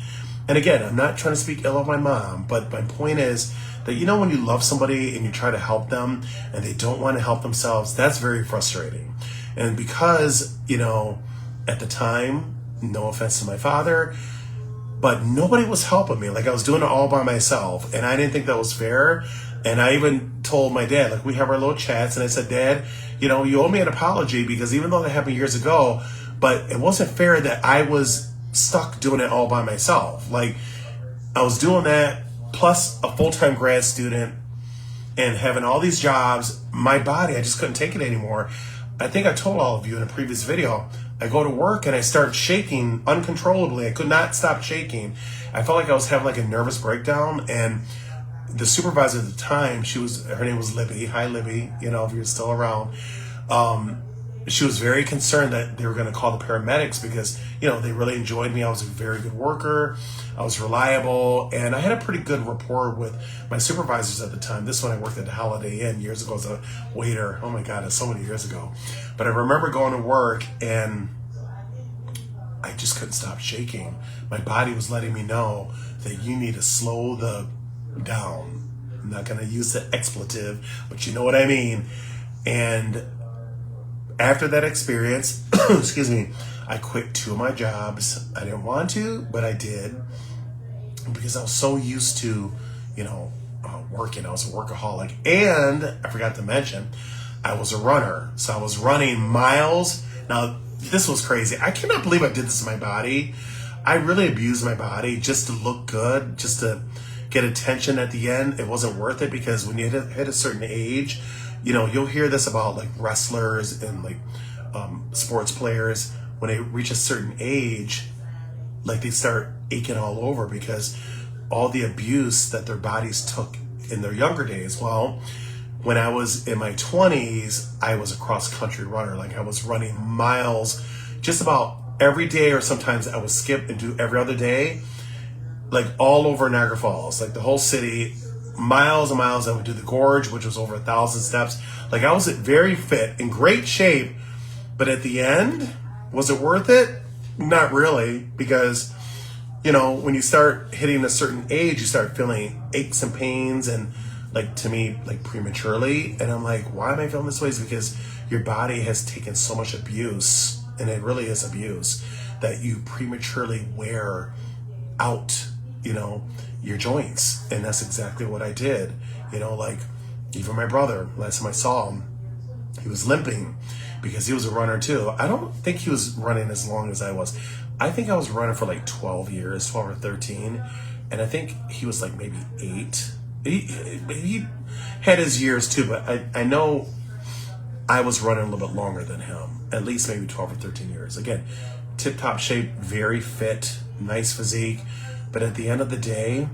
And again, I'm not trying to speak ill of my mom, but my point is that, when you love somebody and you try to help them and they don't want to help themselves, that's very frustrating. And because, at the time, no offense to my father, but nobody was helping me. Like, I was doing it all by myself, and I didn't think that was fair. And I even told my dad, like, we have our little chats, and I said, Dad, you owe me an apology, because even though that happened years ago, but it wasn't fair that I was stuck doing it all by myself. Like, I was doing that plus a full-time grad student and having all these jobs. My body, I just couldn't take it anymore. I think I told all of you in a previous video, I go to work and I start shaking uncontrollably. I could not stop shaking. I felt like I was having like a nervous breakdown, and the supervisor at the time, her name was Libby. Hi, Libby, if you're still around. She was very concerned that they were going to call the paramedics, because, they really enjoyed me. I was a very good worker. I was reliable, and I had a pretty good rapport with my supervisors at the time. This one, I worked at the Holiday Inn years ago as a waiter. Oh my God, it's so many years ago. But I remember going to work, and I just couldn't stop shaking. My body was letting me know that you need to slow the down. I'm not going to use the expletive, but you know what I mean. And after that experience, excuse me, I quit 2 of my jobs. I didn't want to, but I did, because I was so used to, working. I was a workaholic. And I forgot to mention, I was a runner. So I was running miles. Now, this was crazy. I cannot believe I did this to my body. I really abused my body just to look good, just to get attention at the end. It wasn't worth it, because when you hit a certain age, you'll hear this about like wrestlers and like sports players. When they reach a certain age, like they start aching all over, because all the abuse that their bodies took in their younger days. Well, when I was in my 20s, I was a cross-country runner. Like, I was running miles just about every day, or sometimes I would skip and do every other day, like all over Niagara Falls, like the whole city, miles and miles. I would do the gorge, which was over 1,000 steps. Like, I was very fit, in great shape. But at the end, was it worth it? Not really, because, when you start hitting a certain age, you start feeling aches and pains, and like, to me, like prematurely. And I'm like, why am I feeling this way? It's because your body has taken so much abuse, and it really is abuse, that you prematurely wear out, your joints. And that's exactly what I did. Like, Even my brother, last time I saw him, he was limping because he was a runner too. I don't think he was running as long as I was. I think I was running for like 12 years, 12 or 13. And I think he was like maybe 8. He had his years too, but I know I was running a little bit longer than him, at least maybe 12 or 13 years. Again, tip-top shape, very fit, nice physique. But at the end of the day,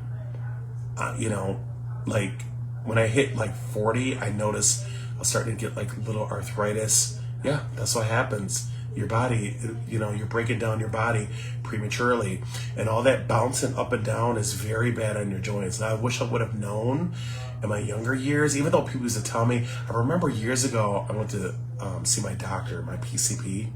like when I hit like 40, I noticed I was starting to get like little arthritis. Yeah, that's what happens. Your body, you're breaking down your body prematurely, and all that bouncing up and down is very bad on your joints. And I wish I would have known in my younger years, even though people used to tell me. I remember years ago, I went to see my doctor, my PCP.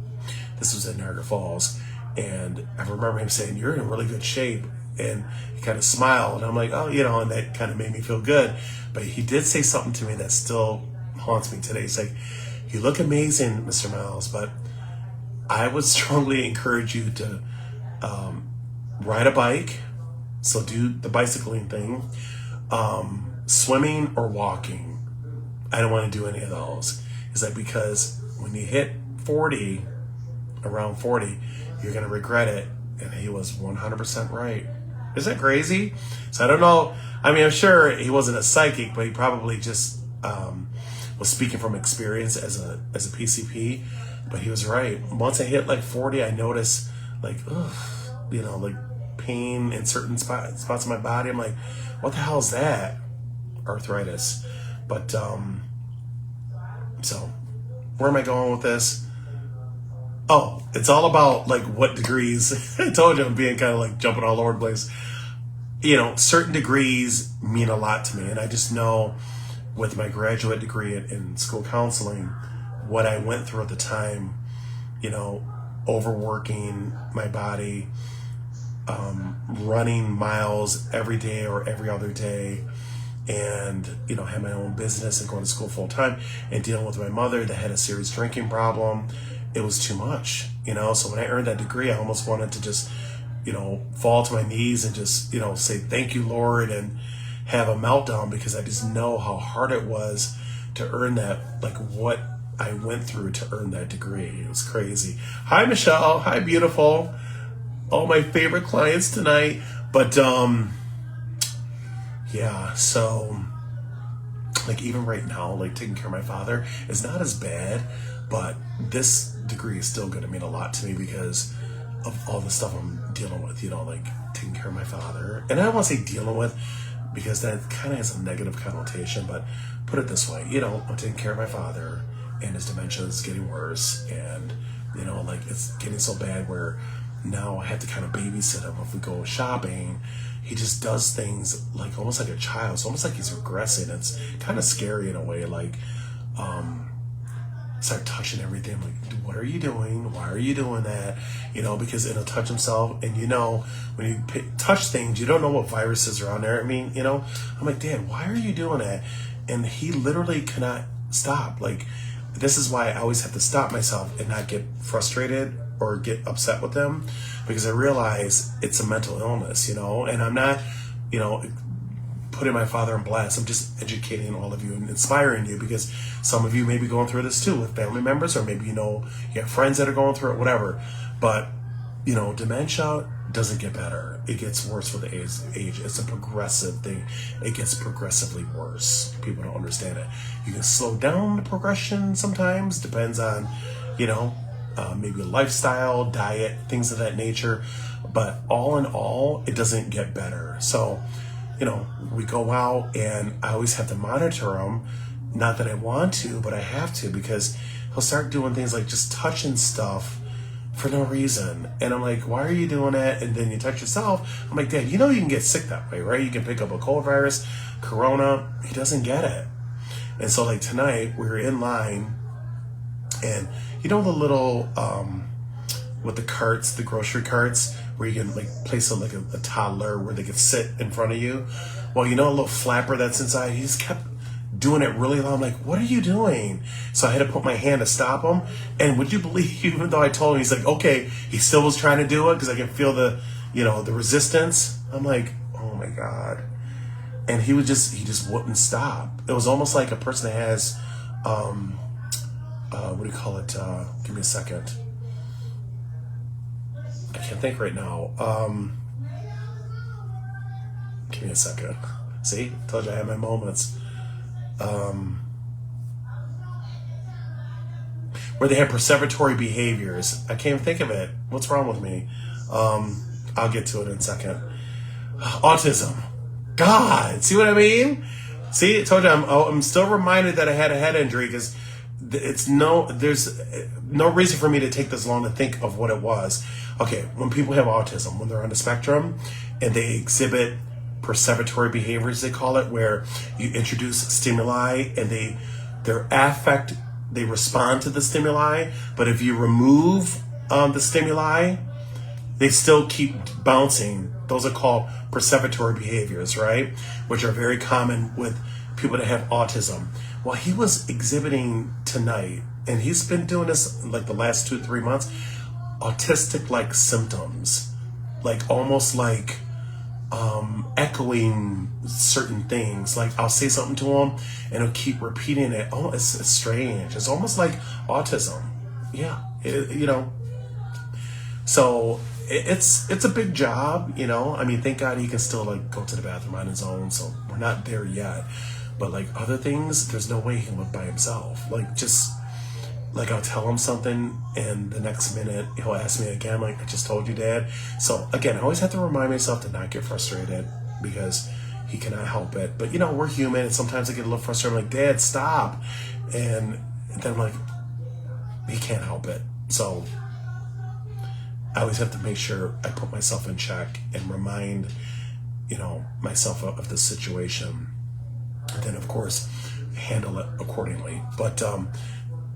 This was at Niagara Falls, and I remember him saying, "You're in really good shape." And he kind of smiled, and I'm like, "Oh, and that kind of made me feel good." But he did say something to me that still haunts me today. He's like, "You look amazing, Mr. Miles, but I would strongly encourage you to ride a bike, so do the bicycling thing, swimming or walking. I don't want to do any of those." He's like, "Because when you hit 40, around 40, you're going to regret it." And he was 100% right. Isn't that crazy? So I don't know. I mean, I'm sure he wasn't a psychic, but he probably just was speaking from experience as a PCP. But he was right. Once I hit like 40, I noticed like, like pain in certain spots of my body. I'm like, what the hell is that? Arthritis. But so where am I going with this? Oh, it's all about like what degrees. I told you I'm being kind of like jumping all over the place. Certain degrees mean a lot to me. And I just know with my graduate degree in school counseling, what I went through at the time, overworking my body, running miles every day or every other day, and, had my own business and going to school full time and dealing with my mother that had a serious drinking problem. It was too much, so when I earned that degree, I almost wanted to just, fall to my knees and just, say, "Thank you, Lord," and have a meltdown, because I just know how hard it was to earn that, like what I went through to earn that degree. It was crazy. Hi, Michelle. Hi, beautiful. All my favorite clients tonight. But, yeah, so like even right now, like taking care of my father is not as bad, but this degree is still going to mean a lot to me because of all the stuff I'm dealing with, like taking care of my father. And I don't want to say dealing with, because that kind of has a negative connotation, but put it this way, I'm taking care of my father, and his dementia is getting worse, and like it's getting so bad where now I have to kind of babysit him. If we go shopping, he just does things like almost like a child. It's almost like he's regressing. It's kind of scary in a way, like start touching everything. I'm like, what are you doing? Why are you doing that? Because it'll touch himself, and when you touch things, you don't know what viruses are on there. I mean, I'm like, "Dad, why are you doing that?" And he literally cannot stop. Like, this is why I always have to stop myself and not get frustrated or get upset with them, because I realize it's a mental illness, and I'm not, putting my father on blast. I'm just educating all of you and inspiring you, because some of you may be going through this too with family members, or maybe you have friends that are going through it, whatever. But dementia doesn't get better. It gets worse with the age. It's a progressive thing. It gets progressively worse. People don't understand it. You can slow down the progression sometimes, depends on maybe a lifestyle, diet, things of that nature. But all in all, it doesn't get better. So we go out, and I always have to monitor him. Not that I want to, but I have to, because he'll start doing things like just touching stuff for no reason. And I'm like, "Why are you doing that?" And then you touch yourself. I'm like, "Dad, you can get sick that way, right? You can pick up a cold virus, corona." He doesn't get it. And so like tonight, we were in line, and the little, with the carts, the grocery carts, where you can like place a toddler where they could sit in front of you. Well, a little flapper that's inside, he just kept doing it really loud. I'm like, "What are you doing?" So I had to put my hand to stop him. And would you believe, even though I told him, he's like, okay, he still was trying to do it, because I can feel the, the resistance. I'm like, oh my God. and he just wouldn't stop. It was almost like a person that has, what do you call it? Give me a second. I can't think right now. Give me a second. See, told you I have my moments. Where they have perseveratory behaviors. I can't think of it. What's wrong with me? I'll get to it in a second. Autism. God, see what I mean? See, I told you I'm still reminded that I had a head injury because there's no reason for me to take this long to think of what it was. Okay, when people have autism, when they're on the spectrum and they exhibit perseveratory behaviors, they call it, where you introduce stimuli and their affect, they respond to the stimuli, but if you remove the stimuli, they still keep bouncing. Those are called perseveratory behaviors, right? Which are very common with people that have autism. Well, he was exhibiting tonight, and he's been doing this like the last 2-3 months, autistic-like symptoms, like almost like echoing certain things. Like I'll say something to him and he'll keep repeating it. Oh, it's strange. It's almost like autism. Yeah, so it's a big job, I mean, thank God he can still like go to the bathroom on his own, so we're not there yet. But like other things, there's no way he can live by himself. Like just like I'll tell him something and the next minute he'll ask me again, like, I just told you, Dad. So again, I always have to remind myself to not get frustrated because he cannot help it. But we're human, and sometimes I get a little frustrated. I'm like, Dad, stop. And then I'm like, he can't help it. So I always have to make sure I put myself in check and remind, myself of the situation. And then, of course, handle it accordingly. But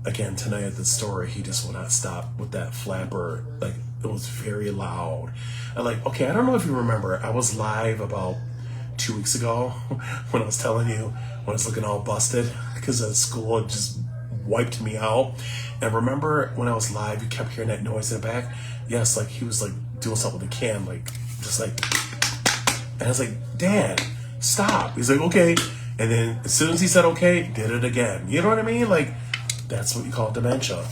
again, tonight at the store, he just will not stop with that flapper. Like, it was very loud. And like, okay, I don't know if you remember, I was live about 2 weeks ago when I was telling you when I was looking all busted because the school had just wiped me out. And remember when I was live, you kept hearing that noise in the back? Yes, like he was like doing something with a can, like just like, and I was like, Dad, stop. He's like, okay. And then as soon as he said okay, did it again. You know what I mean? Like, that's what you call dementia.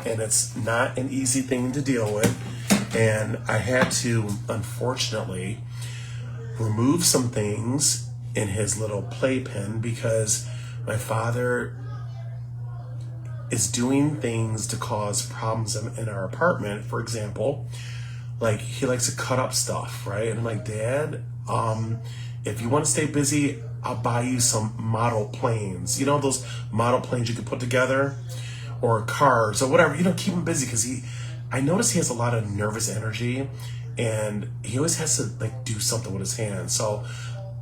And it's not an easy thing to deal with. And I had to, unfortunately, remove some things in his little playpen because my father is doing things to cause problems in our apartment. For example, like he likes to cut up stuff, right? And I'm like, Dad, if you want to stay busy, I'll buy you some model planes. Those model planes you can put together, or cars or whatever, keep him busy. Because I notice he has a lot of nervous energy and he always has to like do something with his hands. So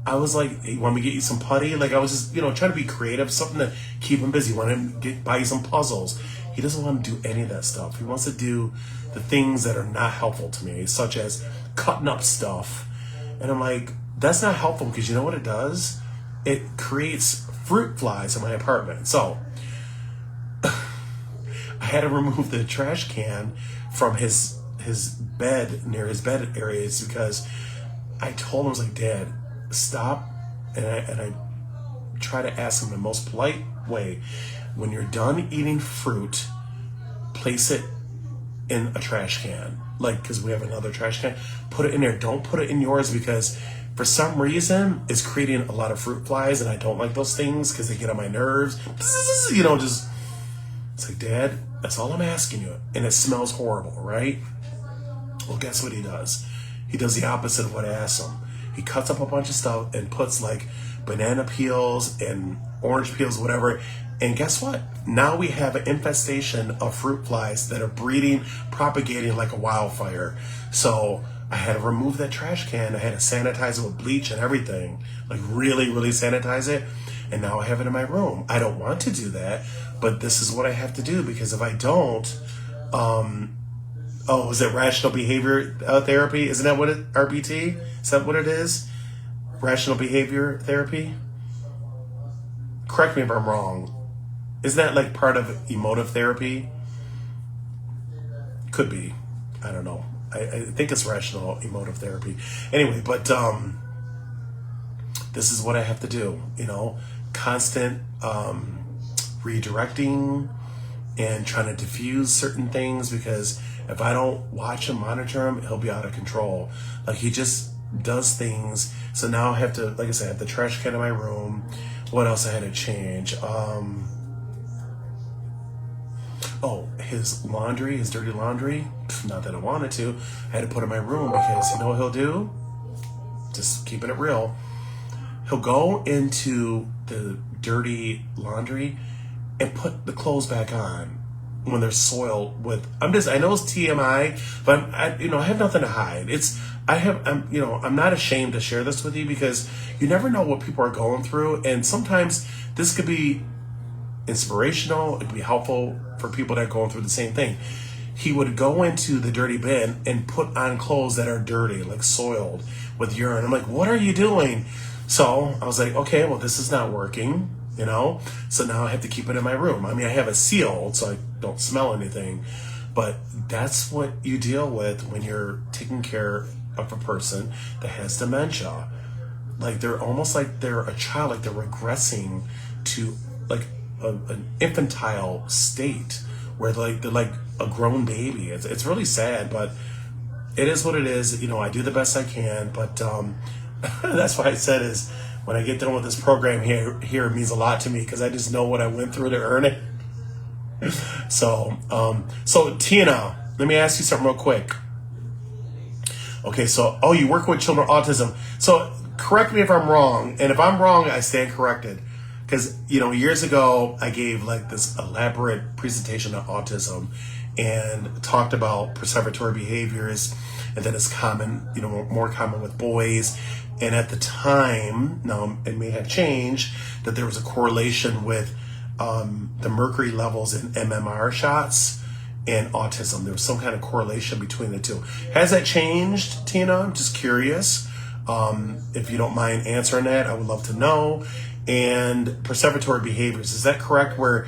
I was like, hey, want me to get you some putty? Like I was just, trying to be creative, something to keep him busy. Want him to buy you some puzzles. He doesn't want to do any of that stuff. He wants to do the things that are not helpful to me, such as cutting up stuff. And I'm like, that's not helpful because you know what it does? It creates fruit flies in my apartment. So I had to remove the trash can from his bed, near his bed areas, because I told him, I was like, Dad, stop. And I try to ask him the most polite way, when you're done eating fruit, place it in a trash can. Like, because we have another trash can, put it in there. Don't put it in yours, because for some reason it's creating a lot of fruit flies, and I don't like those things because they get on my nerves. Just, it's like, Dad, that's all I'm asking you. And it smells horrible, right? Well, guess what he does? He does the opposite of what I asked him. He cuts up a bunch of stuff and puts like banana peels and orange peels, whatever. And guess what? Now we have an infestation of fruit flies that are breeding, propagating like a wildfire. So I had to remove that trash can. I had to sanitize it with bleach and everything. Like really, really sanitize it. And now I have it in my room. I don't want to do that, but this is what I have to do, because if I don't, is it rational behavior therapy? Isn't that what it, RBT? Is that what it is? Rational behavior therapy? Correct me if I'm wrong. Isn't that like part of emotive therapy? Could be. I don't know. I think it's rational emotive therapy. Anyway, but this is what I have to do, constant redirecting and trying to diffuse certain things, because if I don't watch him, monitor him, he'll be out of control. Like, he just does things. So now I have to, like I said, I have the trash can in my room. What else I had to change? His laundry, his dirty laundry. Not that I wanted to. I had to put it in my room, because you know what he'll do? Just keeping it real. He'll go into the dirty laundry and put the clothes back on when they're soiled with. I know it's TMI, but I have nothing to hide. I'm not ashamed to share this with you, because you never know what people are going through, and sometimes this could be inspirational. It could be helpful for people that are going through the same thing. He would go into the dirty bin and put on clothes that are dirty, like soiled with urine. I'm like, what are you doing? So I was like, okay, well, this is not working, So now I have to keep it in my room. I mean, I have it sealed so I don't smell anything. But that's what you deal with when you're taking care of a person that has dementia. Like, they're almost like they're a child, like they're regressing to like an infantile state where they're like a grown baby. It's really sad, but it is what it is. I do the best I can, but that's why I said is when I get done with this program here, it means a lot to me, because I just know what I went through to earn it. So Tina, let me ask you something real quick. Okay, so you work with children with autism. So correct me if I'm wrong, and if I'm wrong, I stand corrected. Because years ago I gave like this elaborate presentation on autism and talked about perseveratory behaviors, and that it's common, more common with boys. And at the time, now it may have changed, that there was a correlation with the mercury levels in MMR shots and autism. There was some kind of correlation between the two. Has that changed, Tina? I'm just curious. If you don't mind answering that, I would love to know. And perseveratory behaviors, is that correct? Where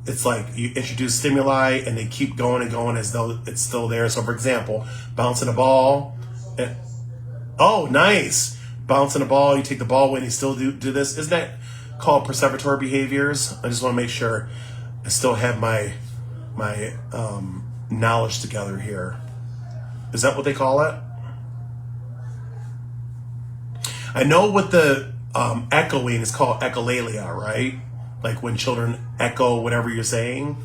it's like you introduce stimuli and they keep going and going as though it's still there. So, for example, bouncing a ball. Nice. Bouncing a ball, you take the ball away and you still do this. Isn't that called perseveratory behaviors? I just want to make sure I still have my knowledge together here. Is that what they call it? I know what the echoing is called, echolalia, right? Like when children echo whatever you're saying,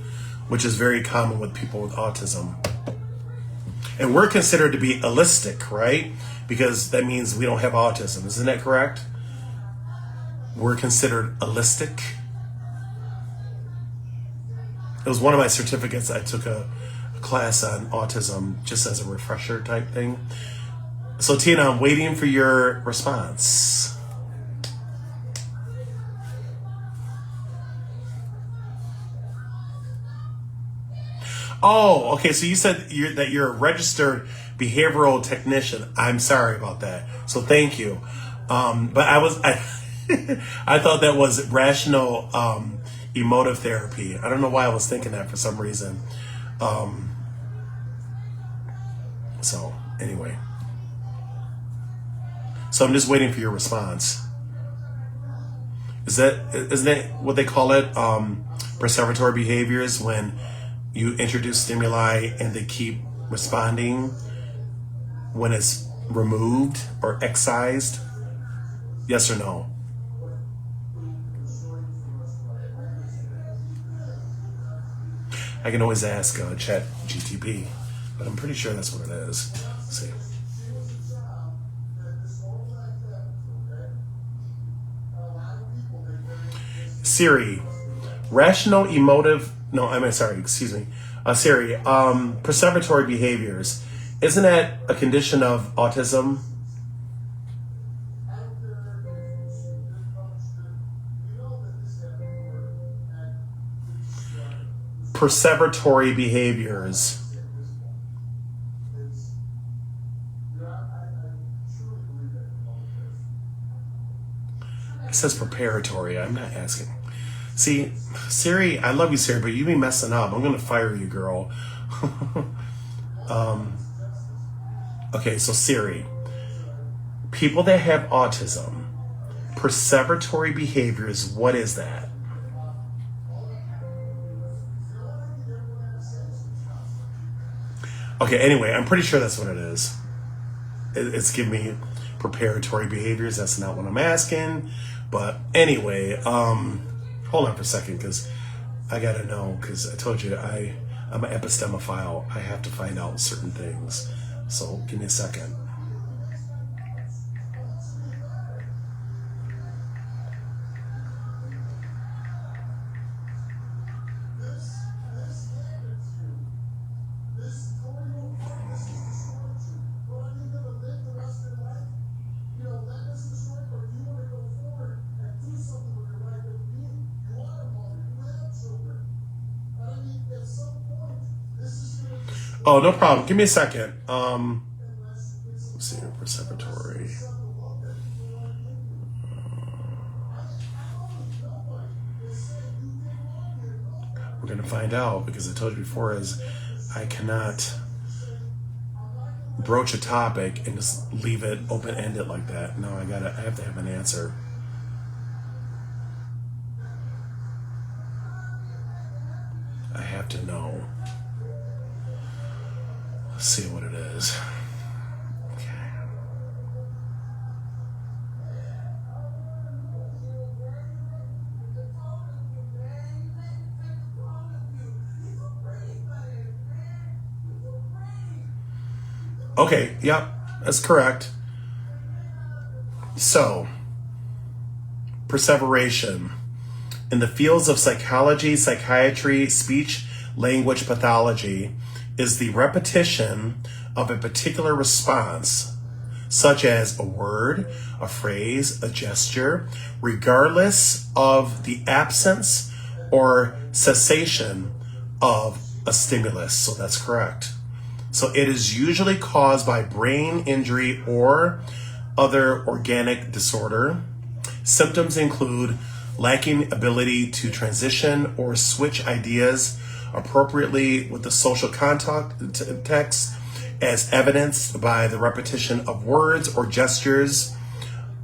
which is very common with people with autism. And we're considered to be allistic, right? Because that means we don't have autism. Isn't that correct? We're considered allistic. It was one of my certificates. I took a class on autism just as a refresher type thing. So Tina, I'm waiting for your response. Oh, okay. So you said that you're a registered behavioral technician. I'm sorry about that. So thank you. But I I thought that was rational emotive therapy. I don't know why I was thinking that for some reason. So anyway. So I'm just waiting for your response. Isn't that what they call it? Perseveratory behaviors, when you introduce stimuli and they keep responding when it's removed or excised? Yes or no? I can always ask Chat GTP, but I'm pretty sure that's what it is. Let's see. Siri, Siri, perseveratory behaviors. Isn't that a condition of autism? Perseveratory behaviors. It says preparatory. I'm not asking. See, Siri, I love you, Siri, but you be messing up. I'm going to fire you, girl. Okay, so Siri, people that have autism, perseveratory behaviors, what is that? Okay, anyway, I'm pretty sure that's what it is. It's giving me preparatory behaviors. That's not what I'm asking. But anyway, hold on for a second, because I gotta know, because I told you I'm an epistemophile. I have to find out certain things. So give me a second. Oh, no problem. Give me a second. Let's see here, perseveratory. We're gonna find out, because I told you before is I cannot broach a topic and just leave it open-ended like that. No, I have to have an answer. I have to know. Let's see what it is. Okay. Okay, yep, that's correct. So, perseveration. In the fields of psychology, psychiatry, speech, language pathology, is the repetition of a particular response, such as a word, a phrase, a gesture, regardless of the absence or cessation of a stimulus. So that's correct. So it is usually caused by brain injury or other organic disorder. Symptoms include lacking ability to transition or switch ideas appropriately with the social context, as evidenced by the repetition of words or gestures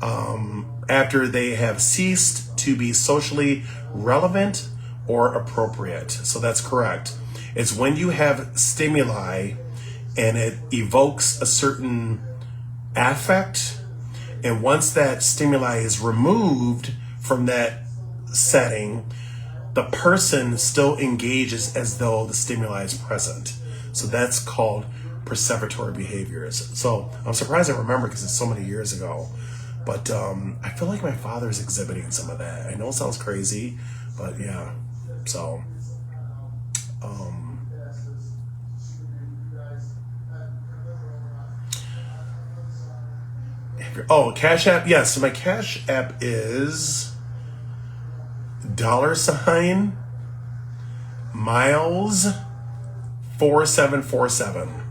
after they have ceased to be socially relevant or appropriate. So that's correct. It's when you have stimuli and it evokes a certain affect, and once that stimuli is removed from that setting, the person still engages as though the stimuli is present. So that's called perseveratory behaviors. So I'm surprised I remember, because it's so many years ago. But I feel like my father's exhibiting some of that. I know it sounds crazy, but yeah. So, Cash App. Yes, so my Cash App is $ Miles 4747.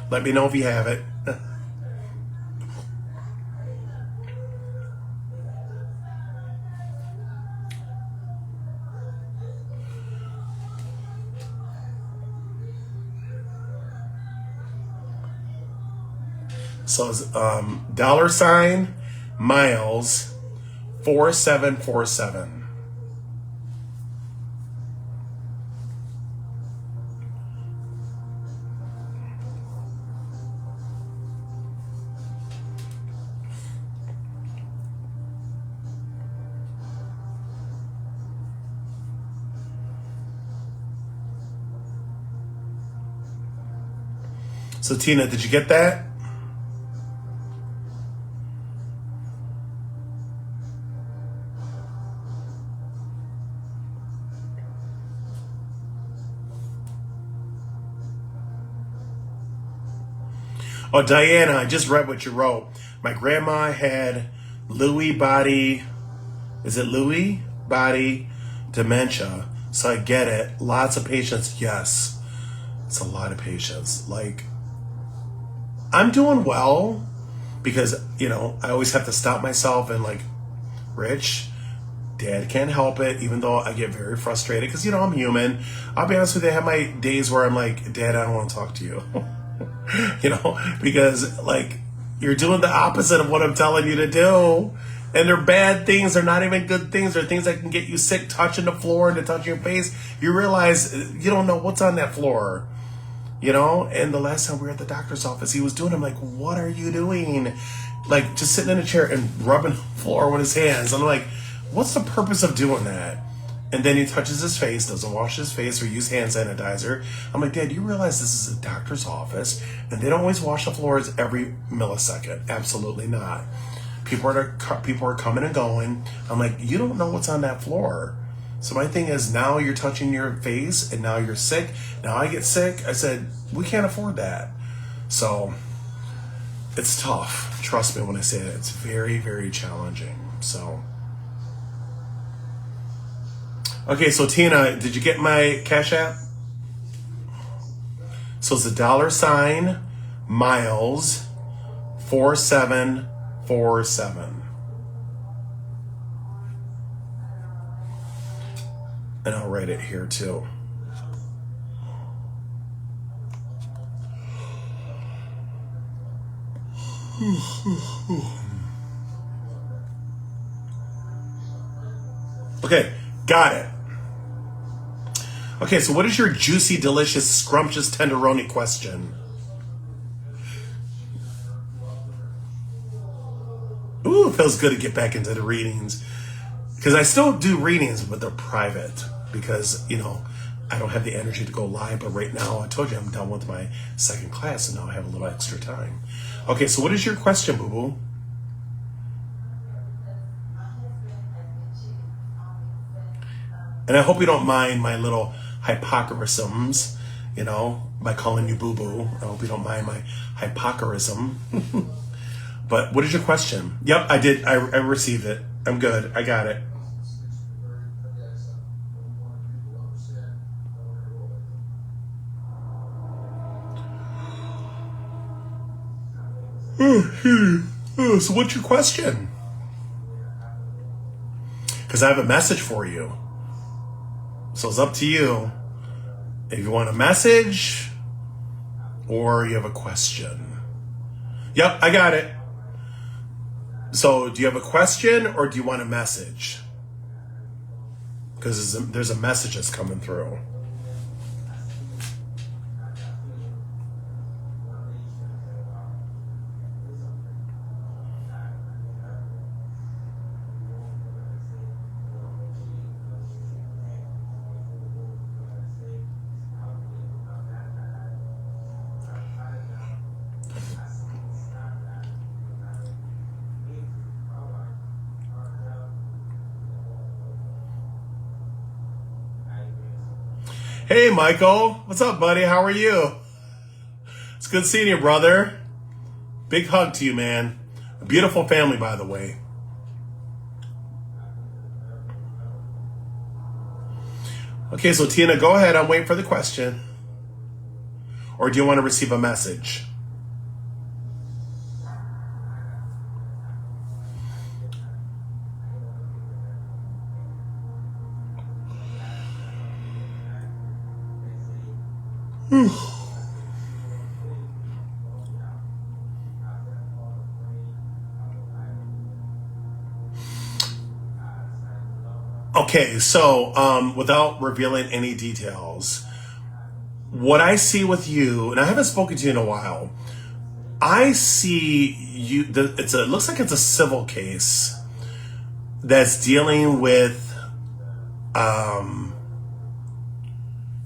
Let me know if you have it. So it's $ Miles 4747. So Tina, did you get that? Oh, Diana, I just read what you wrote. My grandma had Lewy body, is it Lewy body dementia? So I get it. Lots of patients. Yes, it's a lot of patients. Like, I'm doing well because, I always have to stop myself and like, Rich, Dad can't help it, even though I get very frustrated because, I'm human. I'll be honest with you, I have my days where I'm like, Dad, I don't want to talk to you. Because like you're doing the opposite of what I'm telling you to do. And they're bad things. They're not even good things. They're things that can get you sick, touching the floor and to touching your face. You realize you don't know what's on that floor. And the last time we were at the doctor's office, he was doing, I'm like, what are you doing? Like just sitting in a chair and rubbing the floor with his hands. I'm like, what's the purpose of doing that? And then he touches his face, doesn't wash his face or use hand sanitizer. I'm like, Dad, you realize this is a doctor's office and they don't always wash the floors every millisecond? Absolutely not. People are coming and going. I'm like, you don't know what's on that floor. So my thing is, now you're touching your face and now you're sick. Now I get sick. I said, we can't afford that. So it's tough. Trust me when I say it. It's very, very challenging. So, okay, so Tina, did you get my Cash App? So it's $, miles, 4747. And I'll write it here too. Okay, got it. Okay, so what is your juicy, delicious, scrumptious tenderoni question? Ooh, it feels good to get back into the readings. Because I still do readings, but they're private. Because, I don't have the energy to go live. But right now, I told you I'm done with my second class, and now I have a little extra time. Okay, so what is your question, boo-boo? And I hope you don't mind my little hypocrisms, by calling you boo-boo. I hope you don't mind my hypocrism. But what is your question? Yep, I did. I received it. I'm good. I got it. So what's your question? Because I have a message for you. So it's up to you if you want a message or you have a question. Yep, I got it. So do you have a question or do you want a message? Because there's a message that's coming through. Hey, Michael. What's up, buddy? How are you? It's good seeing you, brother. Big hug to you, man. A beautiful family, by the way. Okay, so Tina, go ahead. I'm waiting for the question. Or do you want to receive a message? Okay, so without revealing any details, what I see with you, and I haven't spoken to you in a while, I see you. It looks like it's a civil case that's dealing with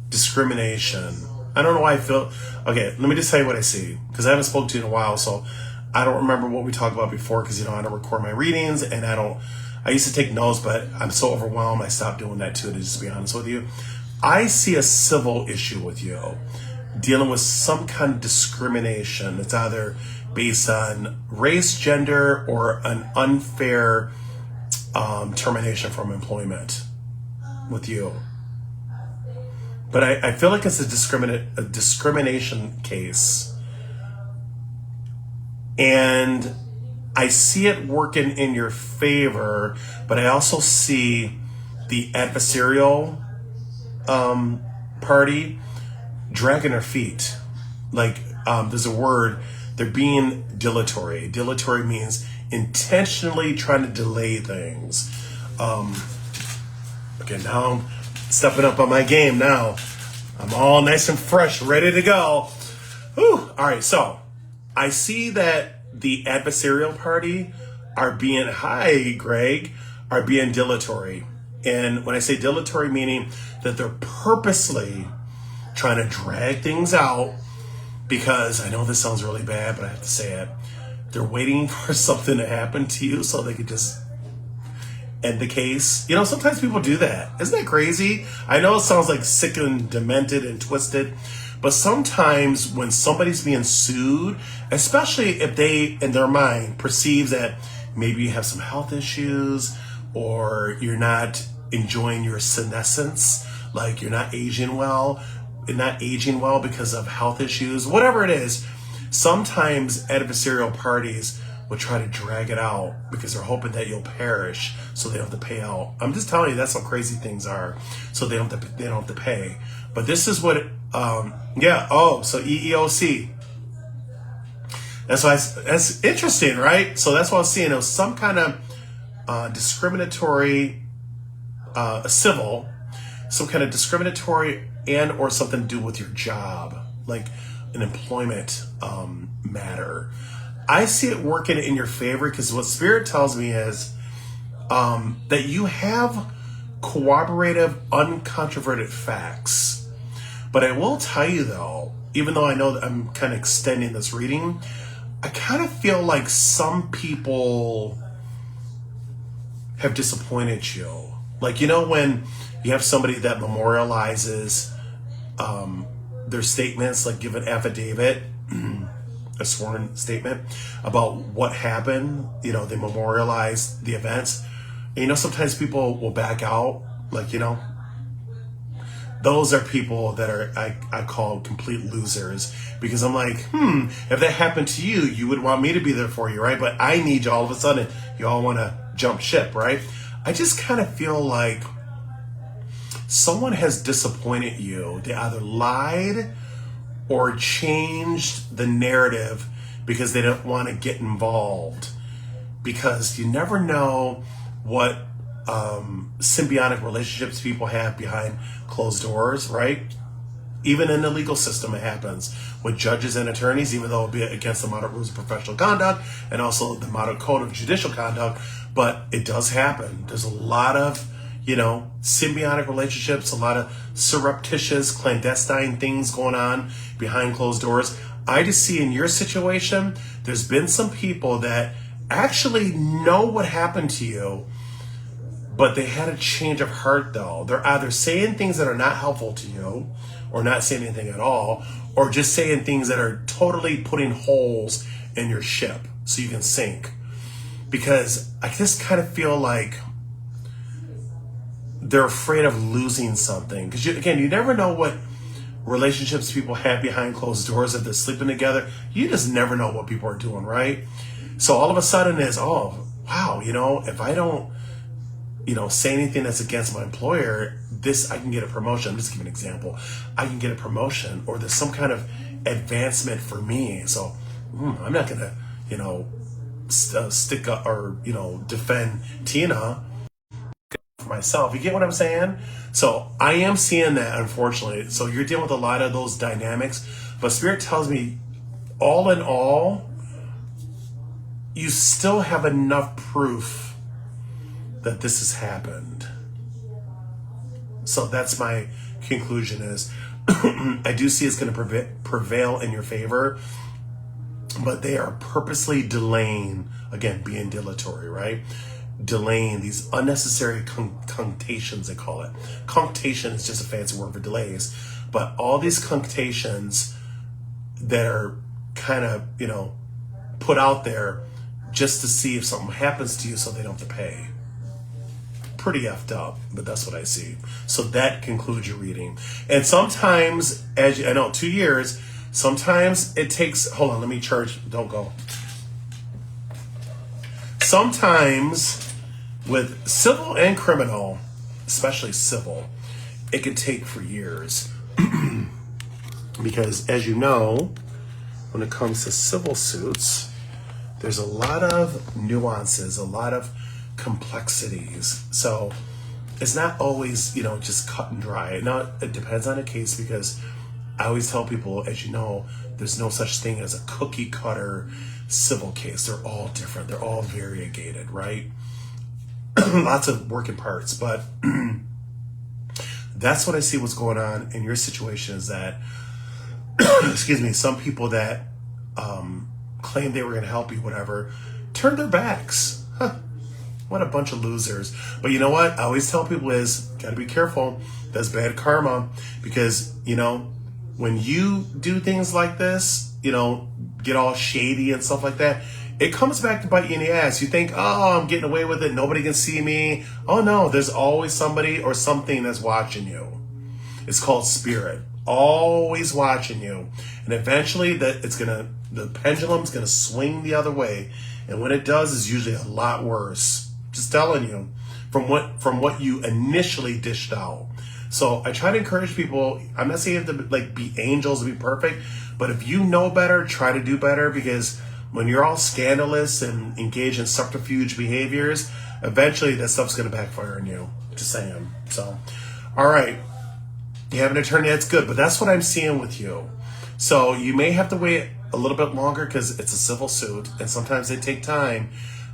discrimination. I don't know why I feel. Okay, let me just tell you what I see, because I haven't spoken to you in a while, so I don't remember what we talked about before, because I don't record my readings, and I used to take notes, but I'm so overwhelmed, I stopped doing that too, to just be honest with you. I see a civil issue with you, dealing with some kind of discrimination. It's either based on race, gender, or an unfair termination from employment with you. But I feel like it's a discrimination case. And I see it working in your favor, but I also see the adversarial party dragging their feet. Like, there's a word, they're being dilatory. Dilatory means intentionally trying to delay things. Okay, now I'm stepping up on my game now. I'm all nice and fresh, ready to go. Whew. All right, so I see that the adversarial party are being, hi, Greg, are being dilatory. And when I say dilatory, meaning that they're purposely trying to drag things out, because I know this sounds really bad, but I have to say it. They're waiting for something to happen to you so they could just end the case. You know, sometimes people do that. Isn't that crazy? I know it sounds like sick and demented and twisted, but sometimes when somebody's being sued, especially if they, in their mind, perceives that maybe you have some health issues or you're not enjoying your senescence, like you're not aging well because of health issues, whatever it is, sometimes adversarial parties will try to drag it out because they're hoping that you'll perish so they don't have to pay out. I'm just telling you, that's how crazy things are. So they don't have to pay. But this is what, so EEOC. That's interesting, right? So that's what I was seeing. It was some kind of discriminatory, civil, some kind of discriminatory and or something to do with your job, like an employment matter. I see it working in your favor because what Spirit tells me is that you have corroborative, uncontroverted facts. But I will tell you though, even though I know that I'm kind of extending this reading, I kind of feel like some people have disappointed you. Like, you know, when you have somebody that memorializes their statements, like give an affidavit, a sworn statement about what happened, you know, they memorialize the events. And, you know, sometimes people will back out, like, you know, those are people that are, I call complete losers, because I'm like, if that happened to you, you would want me to be there for you, right? But I need you all of a sudden, you all want to jump ship, right? I just kind of feel like someone has disappointed you. They either lied or changed the narrative because they don't want to get involved. Because you never know what symbiotic relationships people have behind closed doors, right? Even in the legal system, it happens with judges and attorneys, even though it be against the model rules of professional conduct and also the model code of judicial conduct. But it does happen. There's a lot of, you know, symbiotic relationships, a lot of surreptitious, clandestine things going on behind closed doors. I just see in your situation, there's been some people that actually know what happened to you, but they had a change of heart though. They're either saying things that are not helpful to you or not saying anything at all, or just saying things that are totally putting holes in your ship so you can sink. Because I just kind of feel like they're afraid of losing something. Because you never know what relationships people have behind closed doors if they're sleeping together. You just never know what people are doing, right? So all of a sudden is, oh, wow, you know, if I don't, you know, say anything that's against my employer, I can get a promotion. I'm just giving an example. I can get a promotion, or there's some kind of advancement for me. So I'm not going to, you know, stick up or, you know, defend Tina for myself. You get what I'm saying? So I am seeing that, unfortunately. So you're dealing with a lot of those dynamics, but Spirit tells me, all in all, you still have enough proof that this has happened. So that's my conclusion is, I do see it's going to prevail in your favor, but they are purposely delaying, again, being dilatory, right? Delaying these unnecessary cunctations, they call it. Cunctation is just a fancy word for delays, but all these cunctations that are kind of, you know, put out there just to see if something happens to you so they don't have to pay. Pretty effed up, but that's what I see. So that concludes your reading. And sometimes, as I know, 2 years, sometimes it takes, hold on, let me charge, don't go. sometimes with civil and criminal, especially civil, it can take for years. Because as you know, when it comes to civil suits, there's a lot of nuances, a lot of complexities. So it's not always, just cut and dry. Now, it depends on a case, because I always tell people, as you know, there's no such thing as a cookie cutter civil case. They're all different. They're all variegated, right? Lots of working parts. But that's what I see what's going on in your situation is that, excuse me, some people that claimed they were going to help you, whatever, turned their backs. Huh. What a bunch of losers. But you know what? I always tell people is, got to be careful. That's bad karma. Because, when you do things like this, get all shady and stuff like that, it comes back to bite you in the ass. You think, oh, I'm getting away with it. Nobody can see me. Oh, no, there's always somebody or something that's watching you. It's called spirit. Always watching you. And eventually the pendulum's going to swing the other way. And when it does, it's usually a lot worse. Just telling you from what you initially dished out. So I try to encourage people. I'm not saying you have to be angels to be perfect, but if you know better, try to do better, because when you're all scandalous and engage in subterfuge behaviors, eventually that stuff's going to backfire on you. Just saying. So, all right. You have an attorney, that's good, but that's what I'm seeing with you. So you may have to wait a little bit longer because it's a civil suit, and sometimes they take time,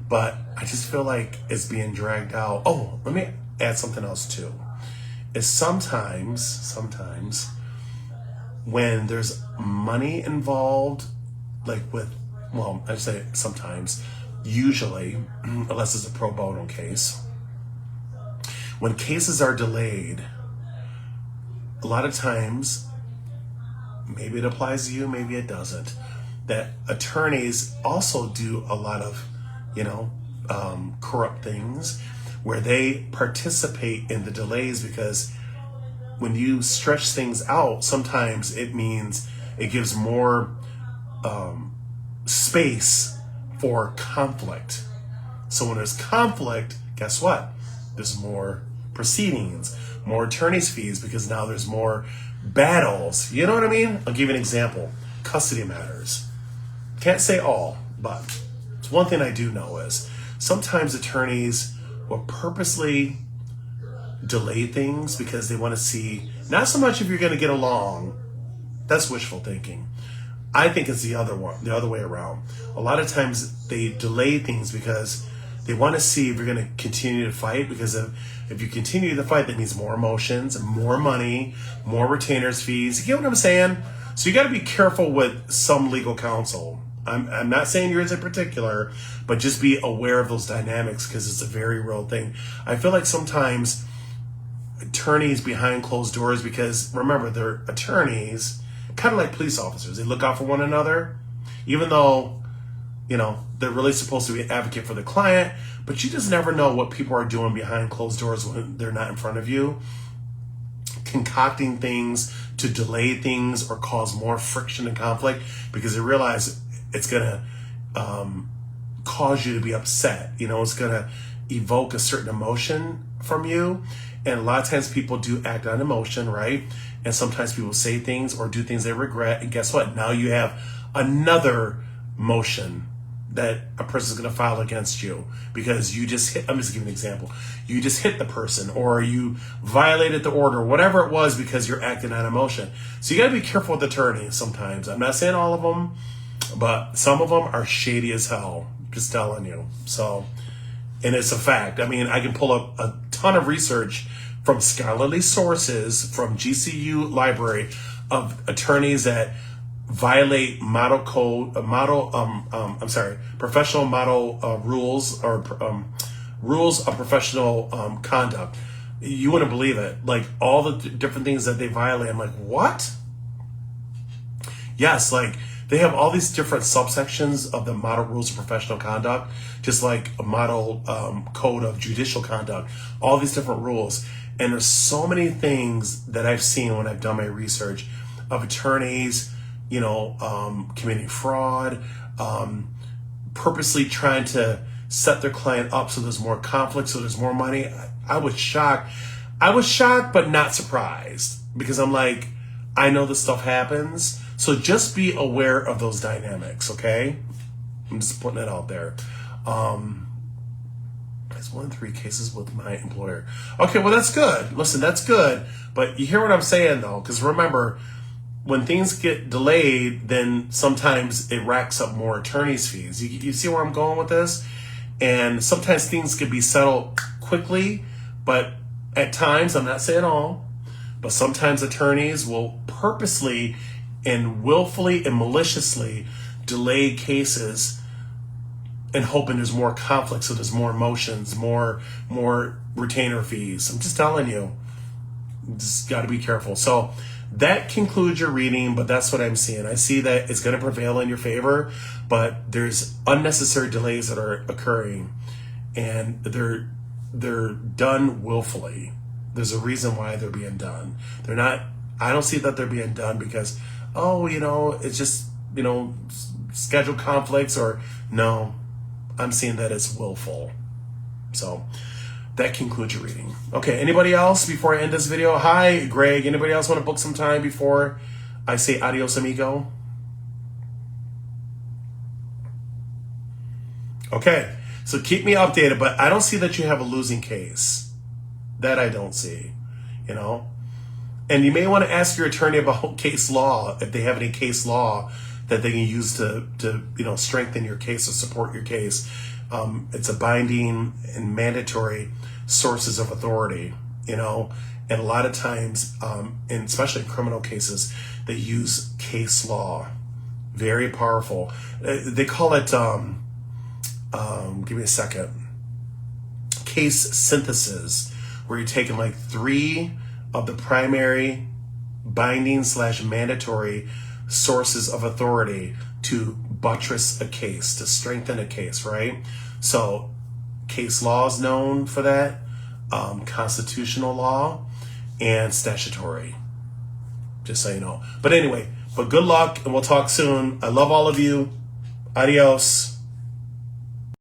but I just feel like it's being dragged out. Oh, let me add something else too. Is sometimes when there's money involved, I say sometimes, usually, unless it's a pro bono case, when cases are delayed, a lot of times, maybe it applies to you, maybe it doesn't, that attorneys also do a lot of, corrupt things where they participate in the delays, because when you stretch things out, sometimes it means it gives more space for conflict. So when there's conflict, guess what? There's more proceedings, more attorney's fees, because now there's more battles. You know what I mean? I'll give you an example. Custody matters. Can't say all, but it's one thing I do know is sometimes attorneys will purposely delay things because they want to see, not so much if you're going to get along. That's wishful thinking. I think it's the other way around. A lot of times they delay things because they want to see if you're going to continue to fight, because if you continue to fight, that means more emotions, more money, more retainers fees. You get what I'm saying? So you got to be careful with some legal counsel. I'm not saying yours in particular, but just be aware of those dynamics, because it's a very real thing. I feel like sometimes attorneys behind closed doors, because remember, they're attorneys, kind of like police officers. They look out for one another, even though, they're really supposed to be an advocate for the client, but you just never know what people are doing behind closed doors when they're not in front of you, concocting things to delay things or cause more friction and conflict, because they realize it's going to cause you to be upset. It's going to evoke a certain emotion from you. And a lot of times people do act on emotion, right? And sometimes people say things or do things they regret. And guess what? Now you have another motion that a person's going to file against you because you just hit, I'm just giving an example. You just hit the person, or you violated the order, whatever it was, because you're acting on emotion. So you got to be careful with attorneys sometimes. I'm not saying all of them, but some of them are shady as hell. Just telling you. So, and it's a fact. I mean, I can pull up a ton of research from scholarly sources from GCU library of attorneys that violate professional model rules, or rules of professional conduct. You wouldn't believe it. Like all the different things that they violate. I'm like, what? Yes, like they have all these different subsections of the model rules of professional conduct, just like a model code of judicial conduct, all these different rules. And there's so many things that I've seen when I've done my research of attorneys, committing fraud, purposely trying to set their client up so there's more conflict, so there's more money. I was shocked. I was shocked, but not surprised, because I'm like, I know this stuff happens. So just be aware of those dynamics, okay? I'm just putting it out there. It's 1 in 3 cases with my employer. Okay, well, that's good. Listen, that's good. But you hear what I'm saying, though, because remember, when things get delayed, then sometimes it racks up more attorney's fees. You see where I'm going with this? And sometimes things can be settled quickly, but at times, I'm not saying all, but sometimes attorneys will purposely and willfully and maliciously delay cases and hoping there's more conflict, so there's more emotions, more retainer fees. I'm just telling you, just got to be careful. So that concludes your reading, but that's what I'm seeing. I see that it's going to prevail in your favor, but there's unnecessary delays that are occurring, and they're done willfully. There's a reason why they're being done. They're not. I don't see that they're being done because, it's just, schedule conflicts, or no. I'm seeing that it's willful. So that concludes your reading. Okay, anybody else before I end this video? Hi, Greg. Anybody else want to book some time before I say adios, amigo? Okay, so keep me updated, but I don't see that you have a losing case. That I don't see, And you may want to ask your attorney about case law, if they have any case law that they can use to strengthen your case or support your case. It's a binding and mandatory sources of authority, and a lot of times, and especially in criminal cases, they use case law. Very powerful. They call it, give me a second, case synthesis, where you're taking like 3 of the primary binding / mandatory sources of authority to buttress a case, to strengthen a case, right? So case law is known for that, constitutional law, and statutory, just so you know. But anyway, good luck, and we'll talk soon. I love all of you. Adios.